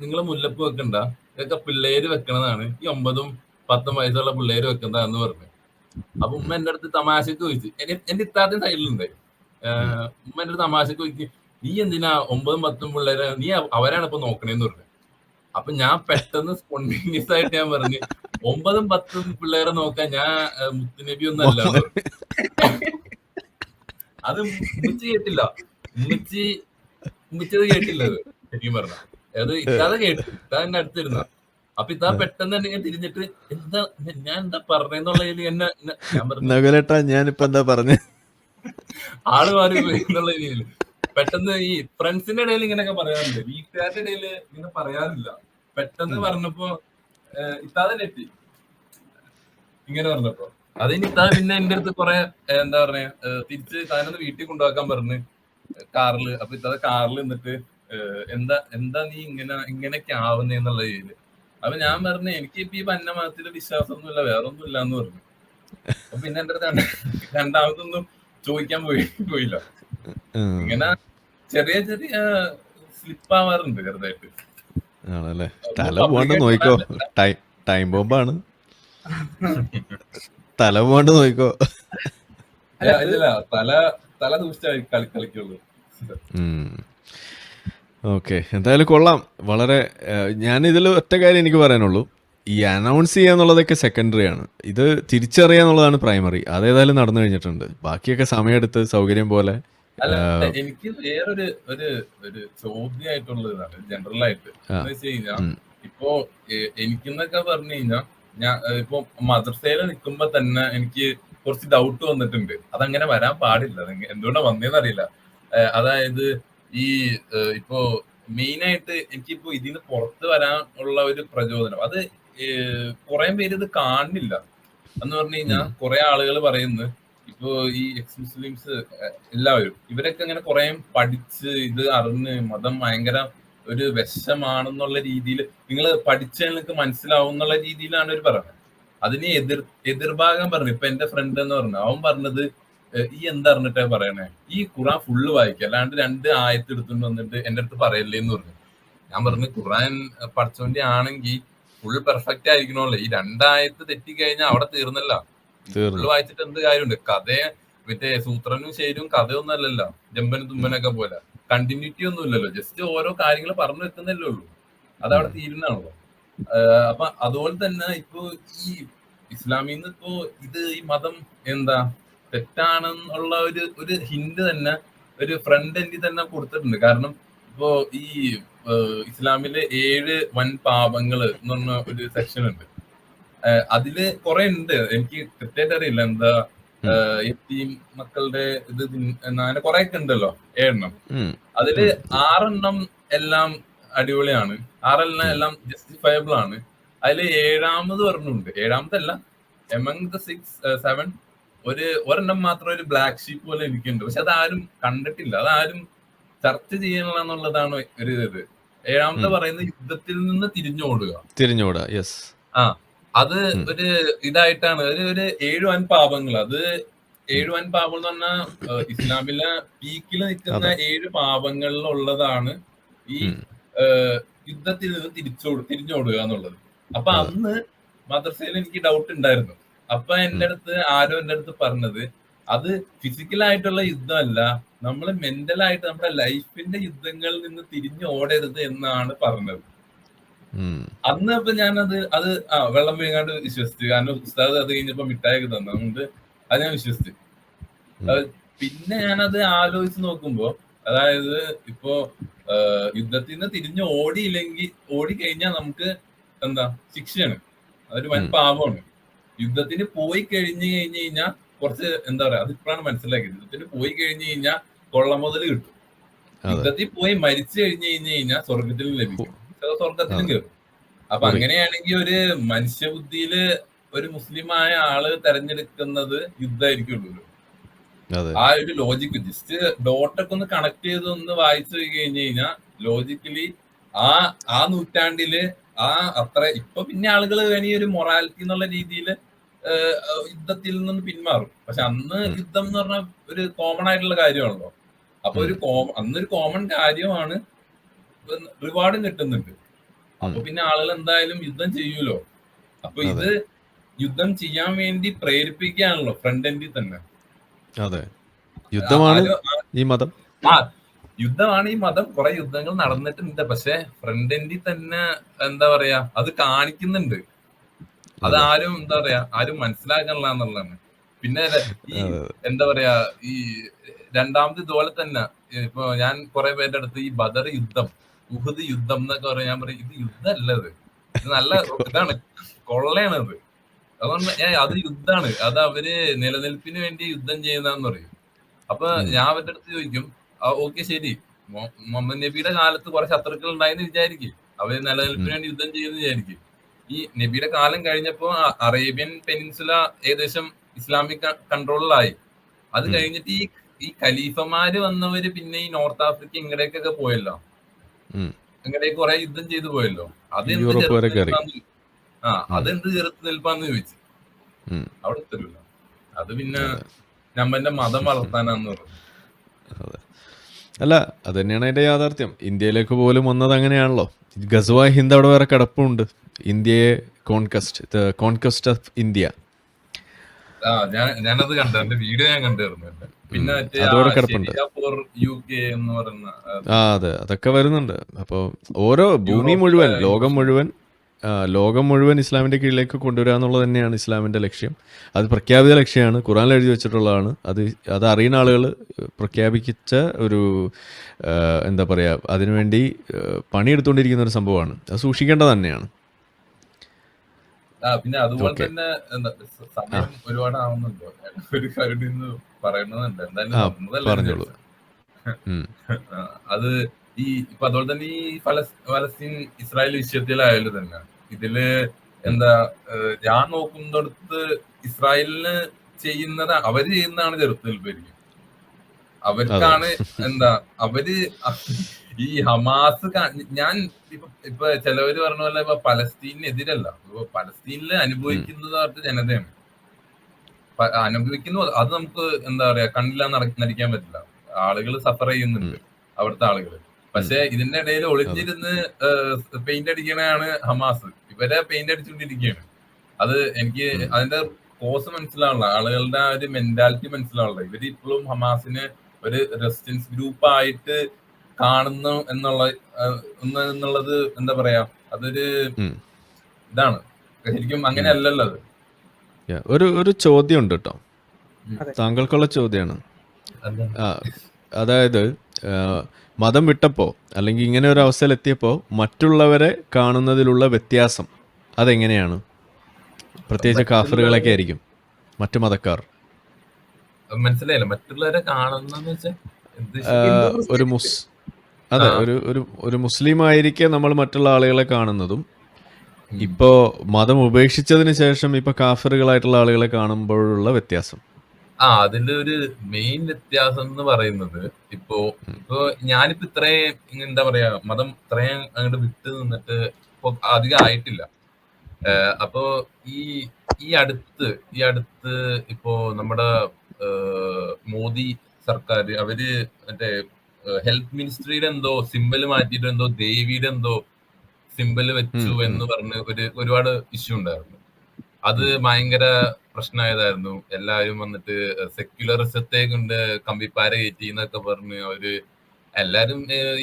നിങ്ങൾ മുല്ലപ്പൂ വെക്കണ്ട, ഇതൊക്കെ പിള്ളേര് വെക്കണതാണ്, ഈ 9-10 വയസ്സുള്ള പിള്ളേര് വെക്കുന്നതാന്ന് പറഞ്ഞു. അപ്പൊ ഉമ്മ എന്റെ അടുത്ത് തമാശക്ക് ചോദിച്ചു, എന്റെ ഇത്താദ്യം സൈഡിലുണ്ട്, ഉമ്മ എന്റെ അടുത്ത് തമാശക്ക് ചോദിച്ചു, നീ എന്തിനാ 9-10 പിള്ളേരെ നീ അവരാണ് ഇപ്പൊ നോക്കണേന്ന് പറഞ്ഞു. അപ്പൊ ഞാൻ പെട്ടെന്ന് സ്പോണ്ടേനിയസ് ആയിട്ട് ഞാൻ പറഞ്ഞു, 9-10 പിള്ളേരെ നോക്കാൻ ഞാൻ മുത്തുനബി ഒന്നും അല്ല. അത് ഉമ്മച്ചി കേട്ടില്ല, ഉമ്മച്ചത് കേട്ടില്ല. അത് ശരിക്കും പറഞ്ഞ അത് ഇത്താതെ കേട്ടു, ഇത്താ എന്നെ അടുത്തിരുന്ന. അപ്പൊ ഇത്താ പെട്ടെന്ന് തന്നെ ഇങ്ങനെ തിരിഞ്ഞിട്ട് ഞാൻ എന്താ പറഞ്ഞെന്നുള്ളതിൽ എന്നെ ഞാൻ പറഞ്ഞു ഞാനിപ്പോ എന്താ പറഞ്ഞ ആള് മാറി പോയി എന്നുള്ള രീതിയിൽ. പെട്ടെന്ന് ഈ ഫ്രണ്ട്സിന്റെ ഇടയിൽ ഇങ്ങനെയൊക്കെ പറയാറില്ല, വീട്ടുകാരുടെ ഇടയിൽ ഇങ്ങനെ പറയാറില്ല. പെട്ടെന്ന് പറഞ്ഞപ്പോ ഇത്താതെ നെറ്റി ഇങ്ങനെ പറഞ്ഞപ്പോ അതിന് ഇത്താതെ പിന്നെ എന്റെ അടുത്ത് കുറെ എന്താ പറയാ തിരിച്ച് താനൊന്ന് വീട്ടിൽ കൊണ്ടുപോക്കാൻ പറഞ്ഞ് കാറില്. അപ്പൊ ഇത്താതെ കാറിൽ നിന്നിട്ട് എന്താ നീ ഇങ്ങനെയൊക്കെ ആവുന്നേന്നുള്ള രീതിയില്. അപ്പൊ ഞാൻ പറഞ്ഞു എനിക്ക് ഇപ്പൊ ഈ പന്ന മതത്തില് വിശ്വാസമൊന്നുമില്ല, വേറെ ഒന്നും ഇല്ല എന്ന് പറഞ്ഞു. അപ്പൊ പിന്നെ എന്റെ അടുത്ത് രണ്ടാമതൊന്നും ചോദിക്കാൻ പോയില്ല. ഇങ്ങനെ ചെറിയ സ്ലിപ്പ് ആവാറുണ്ട് ചെറുതായിട്ട്. ആണല്ലേ, തല പോകാണ്ട് നോക്കോ, ടൈം ബോംബാണ്, തല പോകാണ്ട് നോക്കോ. തല ദൂഷിച്ചായി കളിക്കുള്ളൂ. ഓക്കെ, എന്തായാലും കൊള്ളാം. വളരെ ഞാനിതിൽ ഒറ്റ കാര്യം എനിക്ക് പറയാനുള്ളൂ, ഈ അനൗൺസ് ചെയ്യുക എന്നുള്ളതൊക്കെ സെക്കൻഡറി ആണ്, ഇത് തിരിച്ചറിയുക എന്നുള്ളതാണ് പ്രൈമറി. അതേതായാലും നടന്നു കഴിഞ്ഞിട്ടുണ്ട്, ബാക്കിയൊക്കെ സമയമെടുത്ത് സൗകര്യം പോലെ. അല്ല എനിക്ക് വേറൊരു ഒരു ചോദ്യമായിട്ടുള്ള ഇതാണ് ജനറൽ ആയിട്ട്. എന്ന് വെച്ച് കഴിഞ്ഞാൽ ഇപ്പോ എനിക്കെന്നൊക്കെ പറഞ്ഞു കഴിഞ്ഞാൽ ഞാൻ ഇപ്പൊ മദ്രസയിൽ നിൽക്കുമ്പോ തന്നെ എനിക്ക് കുറച്ച് ഡൗട്ട് വന്നിട്ടുണ്ട്. അതങ്ങനെ വരാൻ പാടില്ല. എന്തുകൊണ്ടാ വന്നേന്ന് അറിയില്ല. അതായത് ഈ ഇപ്പോ മെയിനായിട്ട് എനിക്കിപ്പോ ഇതിന് പുറത്ത് വരാൻ ഉള്ള ഒരു പ്രചോദനം അത് കുറെ പേര് ഇത് കാണുന്നില്ല എന്ന് പറഞ്ഞു കഴിഞ്ഞാൽ. കുറെ ആളുകൾ പറയുന്നു ഇപ്പോ ഈ എക്സ് മുസ്ലിംസ് എല്ലാവരും ഇവരൊക്കെ ഇങ്ങനെ കുറെ പഠിച്ച് ഇത് അറിഞ്ഞ് മതം ഭയങ്കര ഒരു വിഷമാണെന്നുള്ള രീതിയിൽ നിങ്ങൾ പഠിച്ചാൽ നിങ്ങൾക്ക് മനസ്സിലാവും എന്നുള്ള രീതിയിലാണ് അവർ പറഞ്ഞത്. അതിന് എതിർഭാഗം പറഞ്ഞു. ഇപ്പൊ എന്റെ ഫ്രണ്ട് എന്ന് പറഞ്ഞു, അവൻ പറഞ്ഞത് ഈ എന്തറിഞ്ഞിട്ടാ പറയണേ, ഈ ഖുറാൻ ഫുള്ള് വായിക്കുക, അല്ലാണ്ട് 2 ആയത്ത് എടുത്തുകൊണ്ട് വന്നിട്ട് എന്റെ അടുത്ത് പറയല്ലേ എന്ന് പറഞ്ഞു. ഞാൻ പറഞ്ഞു ഖുറാൻ പഠിച്ചോണ്ടി ആണെങ്കിൽ ഫുൾ പെർഫെക്റ്റ് ആയിരിക്കണമല്ലോ. ഈ 2 ആയത്ത് തെറ്റിക്കഴിഞ്ഞാൽ അവിടെ തീർന്നല്ല. ഫുള്ള് വായിച്ചിട്ട് എന്ത് കാര്യമുണ്ട്? മറ്റേ സൂത്രനും ശരിയും കഥയൊന്നും അല്ലല്ലോ, ജമ്പനും തുമ്പനൊക്കെ പോലെ കണ്ടിന്യൂറ്റി ഒന്നും ഇല്ലല്ലോ. ജസ്റ്റ് ഓരോ കാര്യങ്ങൾ പറഞ്ഞു വെക്കുന്നല്ലേ ഉള്ളൂ, അതവിടെ തീരുന്നാണല്ലോ. അപ്പൊ അതുപോലെ തന്നെ ഇപ്പൊ ഈ ഇസ്ലാമിന്ന് ഇപ്പോ ഈ മതം എന്താ തെറ്റാണെന്നുള്ള ഒരു ഹിന്റ് തന്നെ ഒരു ഫ്രണ്ട് എൻഡിൽ തന്നെ കൊടുത്തിട്ടുണ്ട്. കാരണം ഇപ്പോ ഈ ഇസ്ലാമിലെ 7 വൻ പാപങ്ങൾ എന്ന് പറഞ്ഞ ഒരു സെക്ഷൻ ഉണ്ട്. അതില് കുറെ ഉണ്ട്, എനിക്ക് കൃത്യമായിട്ട് അറിയില്ല എന്താ യതീം മക്കളുടെ ഇത് അങ്ങനെ കുറെ ഒക്കെ ഉണ്ടല്ലോ, 7 എണ്ണം. അതില് 6 എണ്ണം എല്ലാം അടിപൊളിയാണ്, 6 എല്ലാം ജസ്റ്റിഫയബിൾ ആണ്. അതില് 7ാമത് പറഞ്ഞുണ്ട്, 7ാമതല്ല, എമംഗ് ദ 7 ഒരെണ്ണം മാത്രം ഒരു ബ്ലാക്ക് ഷീപ്പ് പോലെ ഇരിക്കുന്നുണ്ട്. പക്ഷെ അതാരും കണ്ടിട്ടില്ല, അതാരും ചർച്ച ചെയ്യണില്ല എന്നുള്ളതാണ് ഒരു ഇത്. 7ാമത്തെ പറയുന്നത് യുദ്ധത്തിൽ നിന്ന് തിരിഞ്ഞോടുക. യെസ്. അത് ഒരു ഇതായിട്ടാണ് ഒരു 7 വൻ പാപങ്ങൾ. അത് 7 വൻ പാപം എന്ന് പറഞ്ഞാൽ ഇസ്ലാമിലെ പീക്കിൽ നിൽക്കുന്ന 7 പാപങ്ങളിലുള്ളതാണ് ഈ യുദ്ധത്തിൽ നിന്ന് തിരിഞ്ഞോടുക എന്നുള്ളത്. അപ്പൊ അന്ന് മദ്രസയിൽ എനിക്ക് ഡൗട്ട് ഉണ്ടായിരുന്നു. അപ്പൊ എന്റെ അടുത്ത് പറഞ്ഞത് അത് ഫിസിക്കലായിട്ടുള്ള യുദ്ധമല്ല, നമ്മൾ മെന്റലായിട്ട് നമ്മുടെ ലൈഫിന്റെ യുദ്ധങ്ങളിൽ നിന്ന് തിരിഞ്ഞു ഓടരുത് എന്നാണ് പറഞ്ഞത്. അന്ന് അപ്പൊ ഞാനത് വെള്ളം വീങ്ങാണ്ട് വിശ്വസിച്ചു. കാരണം ഉസ്താദ് അത് കഴിഞ്ഞപ്പോ മിഠായി തന്നുകൊണ്ട് അത് ഞാൻ വിശ്വസിച്ചു. പിന്നെ ഞാനത് ആലോചിച്ച് നോക്കുമ്പോ, അതായത് ഇപ്പോ യുദ്ധത്തിൽ നിന്ന് തിരിഞ്ഞു ഓടിക്കഴിഞ്ഞാൽ നമുക്ക് എന്താ ശിക്ഷയാണ്, അതൊരു വൻ പാപമാണ്. യുദ്ധത്തിന് പോയി കഴിഞ്ഞാൽ കുറച്ച് എന്താ പറയാ, അതിപ്പോഴാണ് മനസ്സിലാക്കിയത്. യുദ്ധത്തിന് പോയി കഴിഞ്ഞാൽ കൊള്ളമുതൽ കിട്ടും. യുദ്ധത്തിൽ പോയി മരിച്ചു കഴിഞ്ഞാൽ സ്വർഗത്തിലും ലഭിക്കും, സ്വർഗത്തിലും കയറും. അപ്പൊ അങ്ങനെയാണെങ്കിൽ ഒരു മനുഷ്യബുദ്ധിയില് ഒരു മുസ്ലിമായ ആള് തെരഞ്ഞെടുക്കുന്നത് യുദ്ധമായിരിക്കുള്ളൂ. ആ ഒരു ലോജിക്ക് ജസ്റ്റ് ഡോട്ടൊക്കെ ഒന്ന് കണക്ട് ചെയ്ത് ഒന്ന് വായിച്ചു കഴിഞ്ഞാൽ ലോജിക്കലി ആ നൂറ്റാണ്ടില് അത്ര ഇപ്പൊ പിന്നെ ആളുകൾ വേണി ഒരു മൊറാലിറ്റി എന്നുള്ള രീതിയിൽ യുദ്ധത്തിൽ നിന്ന് പിന്മാറും. പക്ഷെ അന്ന് യുദ്ധം എന്ന് പറഞ്ഞാൽ ഒരു കോമൺ ആയിട്ടുള്ള കാര്യമാണല്ലോ. അപ്പൊ അന്നൊരു കോമൺ കാര്യമാണ്, റിവാർഡും കിട്ടുന്നുണ്ട്. അപ്പൊ പിന്നെ ആളുകൾ എന്തായാലും യുദ്ധം ചെയ്യൂലോ. അപ്പൊ ഇത് യുദ്ധം ചെയ്യാൻ വേണ്ടി പ്രേരിപ്പിക്കുകയാണല്ലോ ഫ്രണ്ട് എൻഡിൽ തന്നെ. യുദ്ധമാണ് ഈ മതം. കുറെ യുദ്ധങ്ങൾ നടന്നിട്ടുണ്ട്. പക്ഷെ ഫ്രണ്ട് എൻഡിൽ തന്നെ എന്താ പറയാ അത് കാണിക്കുന്നുണ്ട്. അതാരും എന്താ പറയാ ആരും മനസ്സിലാക്കണില്ല എന്നുള്ളതാണ്. പിന്നെ ഈ എന്താ പറയാ ഈ 2ാമത് ഇതുപോലെ തന്നെ ഇപ്പൊ ഞാൻ കുറെ പേരുടെ അടുത്ത് ഈ ബദർ യുദ്ധം, ഉഹുദ് യുദ്ധം എന്നൊക്കെ പറയാം. ഞാൻ പറയും ഇത് യുദ്ധമല്ല, ഇത് നല്ല ഇതാണ്, കൊള്ളയാണത്. അതുകൊണ്ട് അത് യുദ്ധമാണ്, അത് അവര് നിലനിൽപ്പിന് വേണ്ടി യുദ്ധം ചെയ്യുന്നതെന്ന് പറയും. അപ്പൊ ഞാൻ അവരുടെ അടുത്ത് ചോദിക്കും, ഓക്കെ ശരി, മുഹമ്മദ് നബിയുടെ കാലത്ത് കുറെ ശത്രുക്കൾ ഉണ്ടായെന്ന് വിചാരിക്കും, അവര് നിലനിൽപ്പിന് വേണ്ടി യുദ്ധം ചെയ്യുന്ന വിചാരിക്കും. ഈ നബിയുടെ കാലം കഴിഞ്ഞപ്പോ അറേബ്യൻ പെനിൻസുല ഏകദേശം ഇസ്ലാമിക് കൺട്രോളിലായി. അത് കഴിഞ്ഞിട്ട് ഈ ഖലീഫമാര് വന്നവര് പിന്നെ ഈ നോർത്ത് ആഫ്രിക്ക ഇങ്ങടേക്കൊക്കെ പോയല്ലോ, ഇങ്ങടേക്ക് കുറെ യുദ്ധം ചെയ്തു പോയല്ലോ. അതെന്ത് ചെറുത്ത് നിൽപ്പാന്ന് ചോദിച്ചു. അവിടെ തരില്ല, അത് പിന്നെ നമ്മന്റെ മതം വളർത്താനാന്ന് പറഞ്ഞു. അല്ല, അത് തന്നെയാണ് അതിന്റെ യാഥാർത്ഥ്യം. ഇന്ത്യയിലേക്ക് പോലും വന്നത് അങ്ങനെയാണല്ലോ. ഗസ്വ ഹിന്ദ് അവിടെ വേറെ കിടപ്പുണ്ട്. ഇന്ത്യയെ കോൺക്വസ്റ്റ് ഓഫ് ഇന്ത്യ. ഞാനത് കണ്ടു, എന്റെ വീഡിയോ ഞാൻ കണ്ടിരുന്നു. പിന്നെ അതോടെ കിടപ്പുണ്ട്. അതെ, അതൊക്കെ വരുന്നുണ്ട്. അപ്പോൾ ഓരോ ഭൂമി മുഴുവൻ, ലോകം മുഴുവൻ ഇസ്ലാമിന്റെ കീഴിലേക്ക് കൊണ്ടുവരിക എന്നുള്ളത് തന്നെയാണ് ഇസ്ലാമിന്റെ ലക്ഷ്യം. അത് പ്രഖ്യാപിത ലക്ഷ്യമാണ്, ഖുറാനിൽ എഴുതി വെച്ചിട്ടുള്ളതാണ്. അത് അറിയുന്ന ആളുകൾ പ്രഖ്യാപിച്ച ഒരു എന്താ പറയുക, അതിനുവേണ്ടി പണിയെടുത്തുകൊണ്ടിരിക്കുന്ന ഒരു സംഭവമാണ്. അത് സൂക്ഷിക്കേണ്ടത് തന്നെയാണ്. പിന്നെ അതുപോലെ ഓക്കെ. തന്നെ എന്താ ആ സമയം ഒരുപാട് ആവുന്നുണ്ടോ? ഒരു കാര്യം ഇന്ന് പറയണമെന്നുണ്ട്. എന്തായാലും ആ വന്നതല്ലേ എന്ന് പറഞ്ഞോളൂ. വിചാരിച്ചു. ഉം, അത് ഇപ്പൊ അതുപോലെ തന്നെ ഈ ഫലസ്തീൻ ഇസ്രായേൽ വിഷയത്തിലായാലും തന്നെ ഇതില് ഉം, എന്താ ഞാൻ നോക്കുന്നിടത്ത് ഇസ്രായേലിന് ചെയ്യുന്നത് അവര് ചെയ്യുന്നതാണ് ചെറുത്തുനിൽപ്പായിരിക്കും. അതെ. അവർക്കാണ് എന്താ അവര് ഈ ഹമാസ് ഞാൻ ഇപ്പൊ ചിലവര് പറഞ്ഞ പോലെ ഇപ്പൊ പലസ്തീനെതിരല്ല. ഇപ്പൊ പലസ്തീനില് ഉം, അനുഭവിക്കുന്നത് അവരുടെ ജനതയാണ്. അനുഭവിക്കുന്നു. അത് നമുക്ക് എന്താ പറയാ കണ്ടില്ലാന്ന് നടിക്കാൻ പറ്റില്ല. ആളുകൾ സഫർ ഉം, ചെയ്യുന്നുണ്ട്, അവിടുത്തെ ആളുകൾ. ഉം, പക്ഷെ ഇതിന്റെ ഇടയിൽ അതെ. ഒളിഞ്ഞിരുന്ന് പെയിന്റ് അടിക്കണതാണ് ഹമാസ്. ഇവരെ പെയിന്റ് അടിച്ചുകൊണ്ടിരിക്കുകയാണ്. അത് എനിക്ക് ഉം, അതിന്റെ കോസ് മനസ്സിലാവണം, ആളുകളുടെ ആ ഒരു മെന്റാലിറ്റി മനസ്സിലാവണം. ഇവര് ഇപ്പോഴും ഹമാസിന് ഒരു റെസിസ്റ്റൻസ് ഗ്രൂപ്പ് ആയിട്ട് കാണുന്നു എന്നുള്ളത് എന്താ പറയാ, അതൊരു ഉം. ഇതാണ്. ശരിക്കും ഉം. അങ്ങനെയല്ലല്ലോ അത്. ഒരു ചോദ്യം ഉണ്ട് കേട്ടോ. അതെ. താങ്കൾക്കുള്ള ചോദ്യമാണ്. എന്താണ്? ആ, അതായത് ആ, മതം വിട്ടപ്പോൾ അല്ലെങ്കിൽ ഇങ്ങനെ ഒരു അവസ്ഥയിൽ എത്തിയപ്പോൾ മറ്റുള്ളവരെ കാണുന്നതിലുള്ള വ്യത്യാസം അതെങ്ങനെയാണ്? പ്രത്യേകിച്ച് കാഫറുകളൊക്കെ മറ്റുള്ളവരെ ആയിരിക്കും, മറ്റു മതക്കാർ. മനസ്സിലായില്ല. മറ്റുള്ളവരെ കാണുന്നെന്ന് വെച്ചാൽ ആ, ഉദ്ദേശിക്കുന്നത്? ഹിന്ദു ഒരു ക്രിസ്ത്യൻസ് ആ അതെ, ഒരു മുസ്ലിം ആയിരിക്കെ നമ്മൾ മറ്റുള്ള ആളുകളെ കാണുന്നതും ഉം. ഇപ്പോൾ മതം ഉപേക്ഷിച്ചതിന് ശേഷം ഇപ്പോൾ കാഫറുകളായിട്ടുള്ള ആളുകളെ കാണുമ്പോഴുള്ള വ്യത്യാസം. അതിന്റെ ഒരു മെയിൻ വ്യത്യാസം എന്ന് പറയുന്നത് ഇപ്പോ ഇപ്പോ ഞാനിപ്പോ ഇത്രയും എന്താ പറയാ മതം ഇത്രയും അങ്ങോട്ട് വിട്ട് നിന്നിട്ട് ഇപ്പൊ അധികം ആയിട്ടില്ല. അപ്പോ ഈ ഈ അടുത്ത് ഇപ്പോ നമ്മുടെ മോദി സർക്കാർ അവര് മറ്റേ ഹെൽത്ത് മിനിസ്ട്രിയുടെ എന്തോ സിമ്പല് മാറ്റിയിട്ട് എന്തോ ദേവിയുടെ എന്തോ സിമ്പല് ഉം, വെച്ചു ഉം, എന്ന് പറഞ്ഞ് ഒരുപാട് ഇഷ്യൂ ഉണ്ടായിരുന്നു. അത് ഉം, ഭയങ്കര പ്രശ്നമായതായിരുന്നു. എല്ലാവരും വന്നിട്ട് സെക്യുലറിസത്തെ കൊണ്ട് കമ്പിപ്പാര കയറ്റി എന്നൊക്കെ പറഞ്ഞ് എല്ലാരും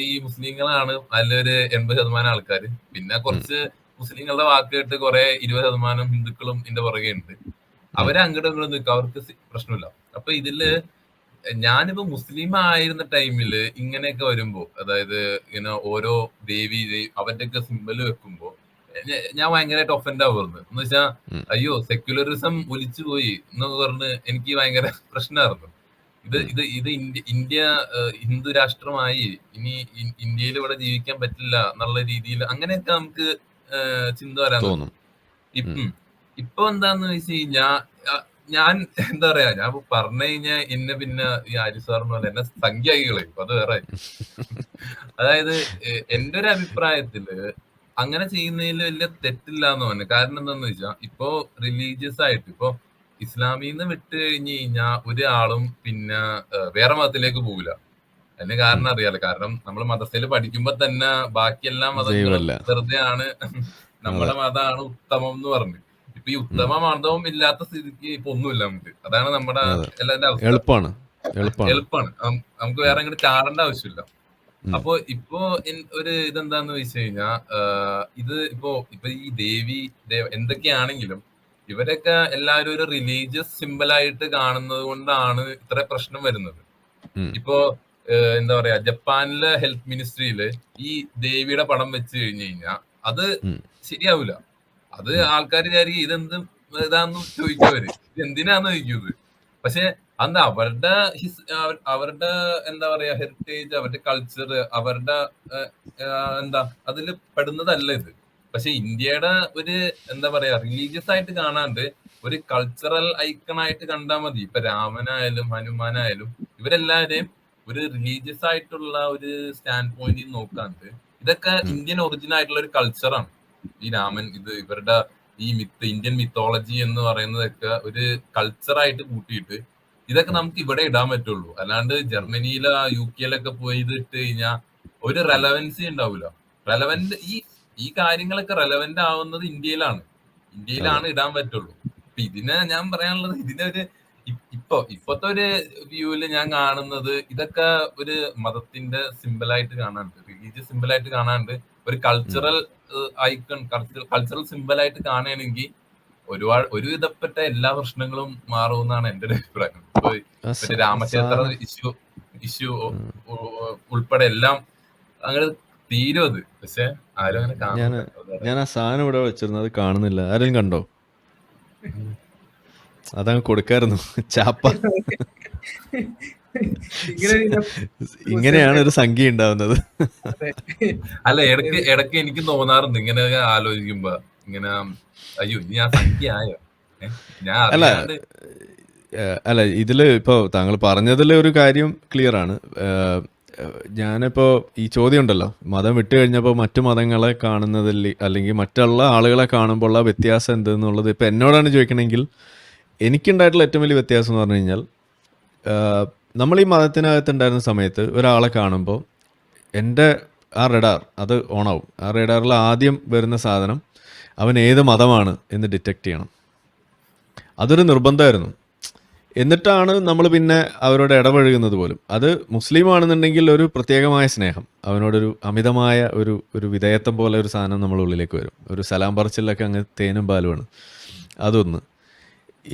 ഈ മുസ്ലിങ്ങളാണ് അതിലൊരു 80% ആൾക്കാര്. പിന്നെ ഉം, കുറച്ച് മുസ്ലിങ്ങളുടെ വാക്ക് കേട്ട് കുറെ 20% ഹിന്ദുക്കളും ഇതിന്റെ പുറകെ ഉണ്ട്. ഉം, അവരെ അങ്ങോട്ടും ഇങ്ങോട്ടും നിൽക്കുക, അവർക്ക് പ്രശ്നമില്ല. അപ്പൊ ഇതില് ഉം, ഞാനിപ്പോ മുസ്ലിം ആയിരുന്ന ടൈമില് ഇങ്ങനെയൊക്കെ വരുമ്പോ, അതായത് ഇങ്ങനെ ഓരോ അവരുടെയൊക്കെ സിമ്പല് വെക്കുമ്പോ ഞാൻ ഭയങ്കരമായിട്ട് ഒഫൻഡ് ആവുമായിരുന്നു. എന്ന് വെച്ചാ ഉം, അയ്യോ സെക്യുലറിസം ഒലിച്ചു പോയി എന്നൊക്കെ പറഞ്ഞ് എനിക്ക് ഭയങ്കര പ്രശ്നമായിരുന്നു. ഇത് ഉം. ഇത് ഇത് ഇന്ത്യ ഹിന്ദു രാഷ്ട്രമായി, ഇനി ഇന്ത്യയിൽ ഇവിടെ ജീവിക്കാൻ പറ്റില്ല എന്നുള്ള രീതിയിൽ അങ്ങനെയൊക്കെ നമുക്ക് ചിന്ത വരാൻ തുടങ്ങി. തോന്നും. ഉം, ഉം. ഇപ്പൊ എന്താന്ന് വെച്ച് കഴിഞ്ഞാ ഞാൻ എന്താ പറയാ, ഞാൻ പറഞ്ഞു കഴിഞ്ഞാൽ എന്നെ പിന്നെ ഈ ആരിഫ് സാറിന് പോലെ എന്നെ സംഖ്യയാക്കി കളയും. അത് വേറെ കാര്യം. അതായത് എന്റെ ഒരു അഭിപ്രായത്തില് അങ്ങനെ ചെയ്യുന്നതിൽ വലിയ തെറ്റില്ല എന്ന് പറഞ്ഞു. കാരണം എന്താന്ന് വെച്ചാൽ ഇപ്പോ റിലീജിയസ് ആയിട്ട് ഇപ്പൊ ഇസ്ലാമിന്ന് വിട്ട് കഴിഞ്ഞ് കഴിഞ്ഞാൽ ഒരാളും പിന്നെ വേറെ മതത്തിലേക്ക് പോകില്ല. അതിന് ഉം. കാരണം അറിയാലോ. കാരണം നമ്മൾ മദ്രസയിൽ പഠിക്കുമ്പോ തന്നെ ബാക്കി എല്ലാ മതങ്ങളും ദൈവമല്ല. വെറുതെ ആണ്, അതെ. നമ്മുടെ മതമാണ് ഉത്തമം എന്ന് പറഞ്ഞു. ഇപ്പൊ ഈ ഉം, ഉത്തമ മതവും ഇല്ലാത്ത സ്ഥിതിക്ക് ഇപ്പൊ ഒന്നുമില്ല നമുക്ക്. അതാണ് നമ്മുടെ അതെ. എല്ലാത്തിന്റെ അവസ്ഥ. എളുപ്പമാണ്. എളുപ്പമാണ്. എളുപ്പമാണ്. നമുക്ക് വേറെ അങ്ങോട്ട് ചാടേണ്ട ആവശ്യമില്ല. ഉം, അപ്പൊ ഇപ്പോ ഒരു ഇതെന്താന്ന് വെച്ച് കഴിഞ്ഞാ ഇത് ഇപ്പൊ ഈ എന്തൊക്കെയാണെങ്കിലും ഇവരൊക്കെ എല്ലാവരും ഒരു റിലീജിയസ് സിമ്പൽ ആയിട്ട് കാണുന്നത് കൊണ്ടാണ് ഇത്ര പ്രശ്നം വരുന്നത്. ഉം, ഇപ്പോ എന്താ പറയാ, ജപ്പാനിലെ ഹെൽത്ത് മിനിസ്ട്രിയില് ഈ ദേവിയുടെ പടം വെച്ച് കഴിഞ്ഞു കഴിഞ്ഞാൽ അത് ഉം, ശരിയാവില്ല. അത് ഉം. ആൾക്കാർ വിചാരിക്കും ഇതെന്ത് ഇതാന്ന് ചോദിക്കും അവര്. ഇത് എന്തിനാന്ന് ചോദിക്കും ഇത്. പക്ഷെ അന്ന് അവരുടെ എന്താ പറയാ ഹെറിറ്റേജ്, അവരുടെ കൾച്ചർ, അവരുടെ ഏഹ്, എന്താ അതില് പെടുന്നതല്ല ഇത്. പക്ഷെ ഇന്ത്യയുടെ ഒരു എന്താ പറയാ റിലീജിയസ് ആയിട്ട് കാണാണ്ട് ഒരു കൾച്ചറൽ ഐക്കൺ ആയിട്ട് കണ്ടാൽ മതി. ഇപ്പൊ രാമനായാലും ഹനുമാനായാലും ഇവരെല്ലാവരെയും ഒരു റിലീജിയസ് ആയിട്ടുള്ള ഒരു സ്റ്റാൻഡ് പോയിന്റിൽ നോക്കാണ്ട് ഇതൊക്കെ ഉം. ഇന്ത്യൻ ഒറിജിൻ ആയിട്ടുള്ള ഒരു കൾച്ചറാണ്. ഈ രാമൻ ഇവരുടെ ഈ ഇന്ത്യൻ മിത്തോളജി എന്ന് പറയുന്നതൊക്കെ ഒരു കൾച്ചറായിട്ട് കൂട്ടിയിട്ട് ഇതൊക്കെ ഉം, നമുക്ക് ഇവിടെ ഇടാൻ പറ്റുള്ളൂ. അല്ലാണ്ട് ഉം, ജർമ്മനിയിലെ UK പോയി ഇത് ഇട്ട് കഴിഞ്ഞാൽ ഒരു ഉം. റെലവൻസി ഉണ്ടാവില്ല. റെലവന്റ് ഈ കാര്യങ്ങളൊക്കെ റെലവന്റ് ആവുന്നത് അതെ. ഇന്ത്യയിലാണ് ഇടാൻ പറ്റുള്ളൂ. അപ്പൊ ഞാൻ പറയാനുള്ളത് ഇതിനൊരു ഇപ്പോഴത്തെ ഒരു വ്യൂവില് ഞാൻ കാണുന്നത് ഇതൊക്കെ ഒരു മതത്തിന്റെ സിമ്പിളായിട്ട് കാണാണ്ട്, റിലീജിയസ് സിമ്പിളായിട്ട് കാണാണ്ട് ഒരു ഉം. കൾച്ചറൽ ഐക്കൺ, കൾച്ചറൽ സിമ്പിളായിട്ട് കാണുകയാണെങ്കിൽ ഒരു വിധപ്പെട്ട എല്ലാ പ്രശ്നങ്ങളും മാറുമെന്നാണ് എന്റെ ഒരു അഭിപ്രായം. ഇപ്പൊ ആ മറ്റേ രാമക്ഷേത്ര സാധനം. ഇഷ്യൂ ഉം, ഉൾപ്പെടെ എല്ലാം അങ്ങനെ തീരും അത്. പക്ഷെ ആരും അങ്ങനെ ഞാൻ കാണൂല. അതാണ്. ഞാൻ ആ സാധനം ഇവിടെ വെച്ചിരുന്നത് കാണുന്നില്ല. ആരെങ്കിലും കണ്ടോ? അതങ്ങ് കൊടുക്കായിരുന്നു. ചാപ്പ. ഇങ്ങനെ പിന്നെ ഇങ്ങനെയാണ് മുസ്ലിംസ് ഒരു സംഖ്യ ഉണ്ടാവുന്നത്. അതെ. അല്ല, ഇടയ്ക്ക് എനിക്ക് തോന്നാറുണ്ട് ഇങ്ങനെ ആലോചിക്കുമ്പോ, ഇങ്ങനെ അയ്യോ ഇനി ആ സംഖ്യ ആയോ, ഞാൻ അല്ല അറിയാണ്ട്. അല്ല ഇതിൽ ഇപ്പോൾ താങ്കൾ പറഞ്ഞതിൽ ഒരു കാര്യം ക്ലിയർ ആണ്. ഞാനിപ്പോൾ ഈ ചോദ്യം ഉണ്ടല്ലോ, മതം വിട്ട് കഴിഞ്ഞപ്പോൾ മറ്റു മതങ്ങളെ കാണുന്നതിൽ അല്ലെങ്കിൽ മറ്റുള്ള ആളുകളെ കാണുമ്പോൾ ഉള്ള വ്യത്യാസം എന്തെന്നുള്ളത് ഇപ്പോൾ എന്നോടാണ് ചോദിക്കണമെങ്കിൽ എനിക്കുണ്ടായിട്ടുള്ള ഏറ്റവും വലിയ വ്യത്യാസം എന്ന് പറഞ്ഞു കഴിഞ്ഞാൽ, നമ്മൾ ഈ മതത്തിനകത്തുണ്ടായിരുന്ന സമയത്ത് ഒരാളെ കാണുമ്പോൾ എൻ്റെ ആ റഡാർ അത് ഓണാവും. ആ റഡാറിൽ ആദ്യം വരുന്ന സാധനം അവൻ ഏത് മതമാണ് എന്ന് ഡിറ്റക്റ്റ് ചെയ്യണം. അതൊരു നിർബന്ധമായിരുന്നു. എന്നിട്ടാണ് നമ്മൾ പിന്നെ അവരോട് ഇടപഴകുന്നത് പോലും. അത് മുസ്ലിം ആണെന്നുണ്ടെങ്കിൽ ഒരു പ്രത്യേകമായ സ്നേഹം, അവനോടൊരു അമിതമായ ഒരു വിധേയത്വം പോലെ ഒരു സാധനം നമ്മുടെ ഉള്ളിലേക്ക് വരും. ഒരു സലാം പറച്ചിലൊക്കെ അങ്ങ് തേനും പാലുമാണ്. അതൊന്ന്.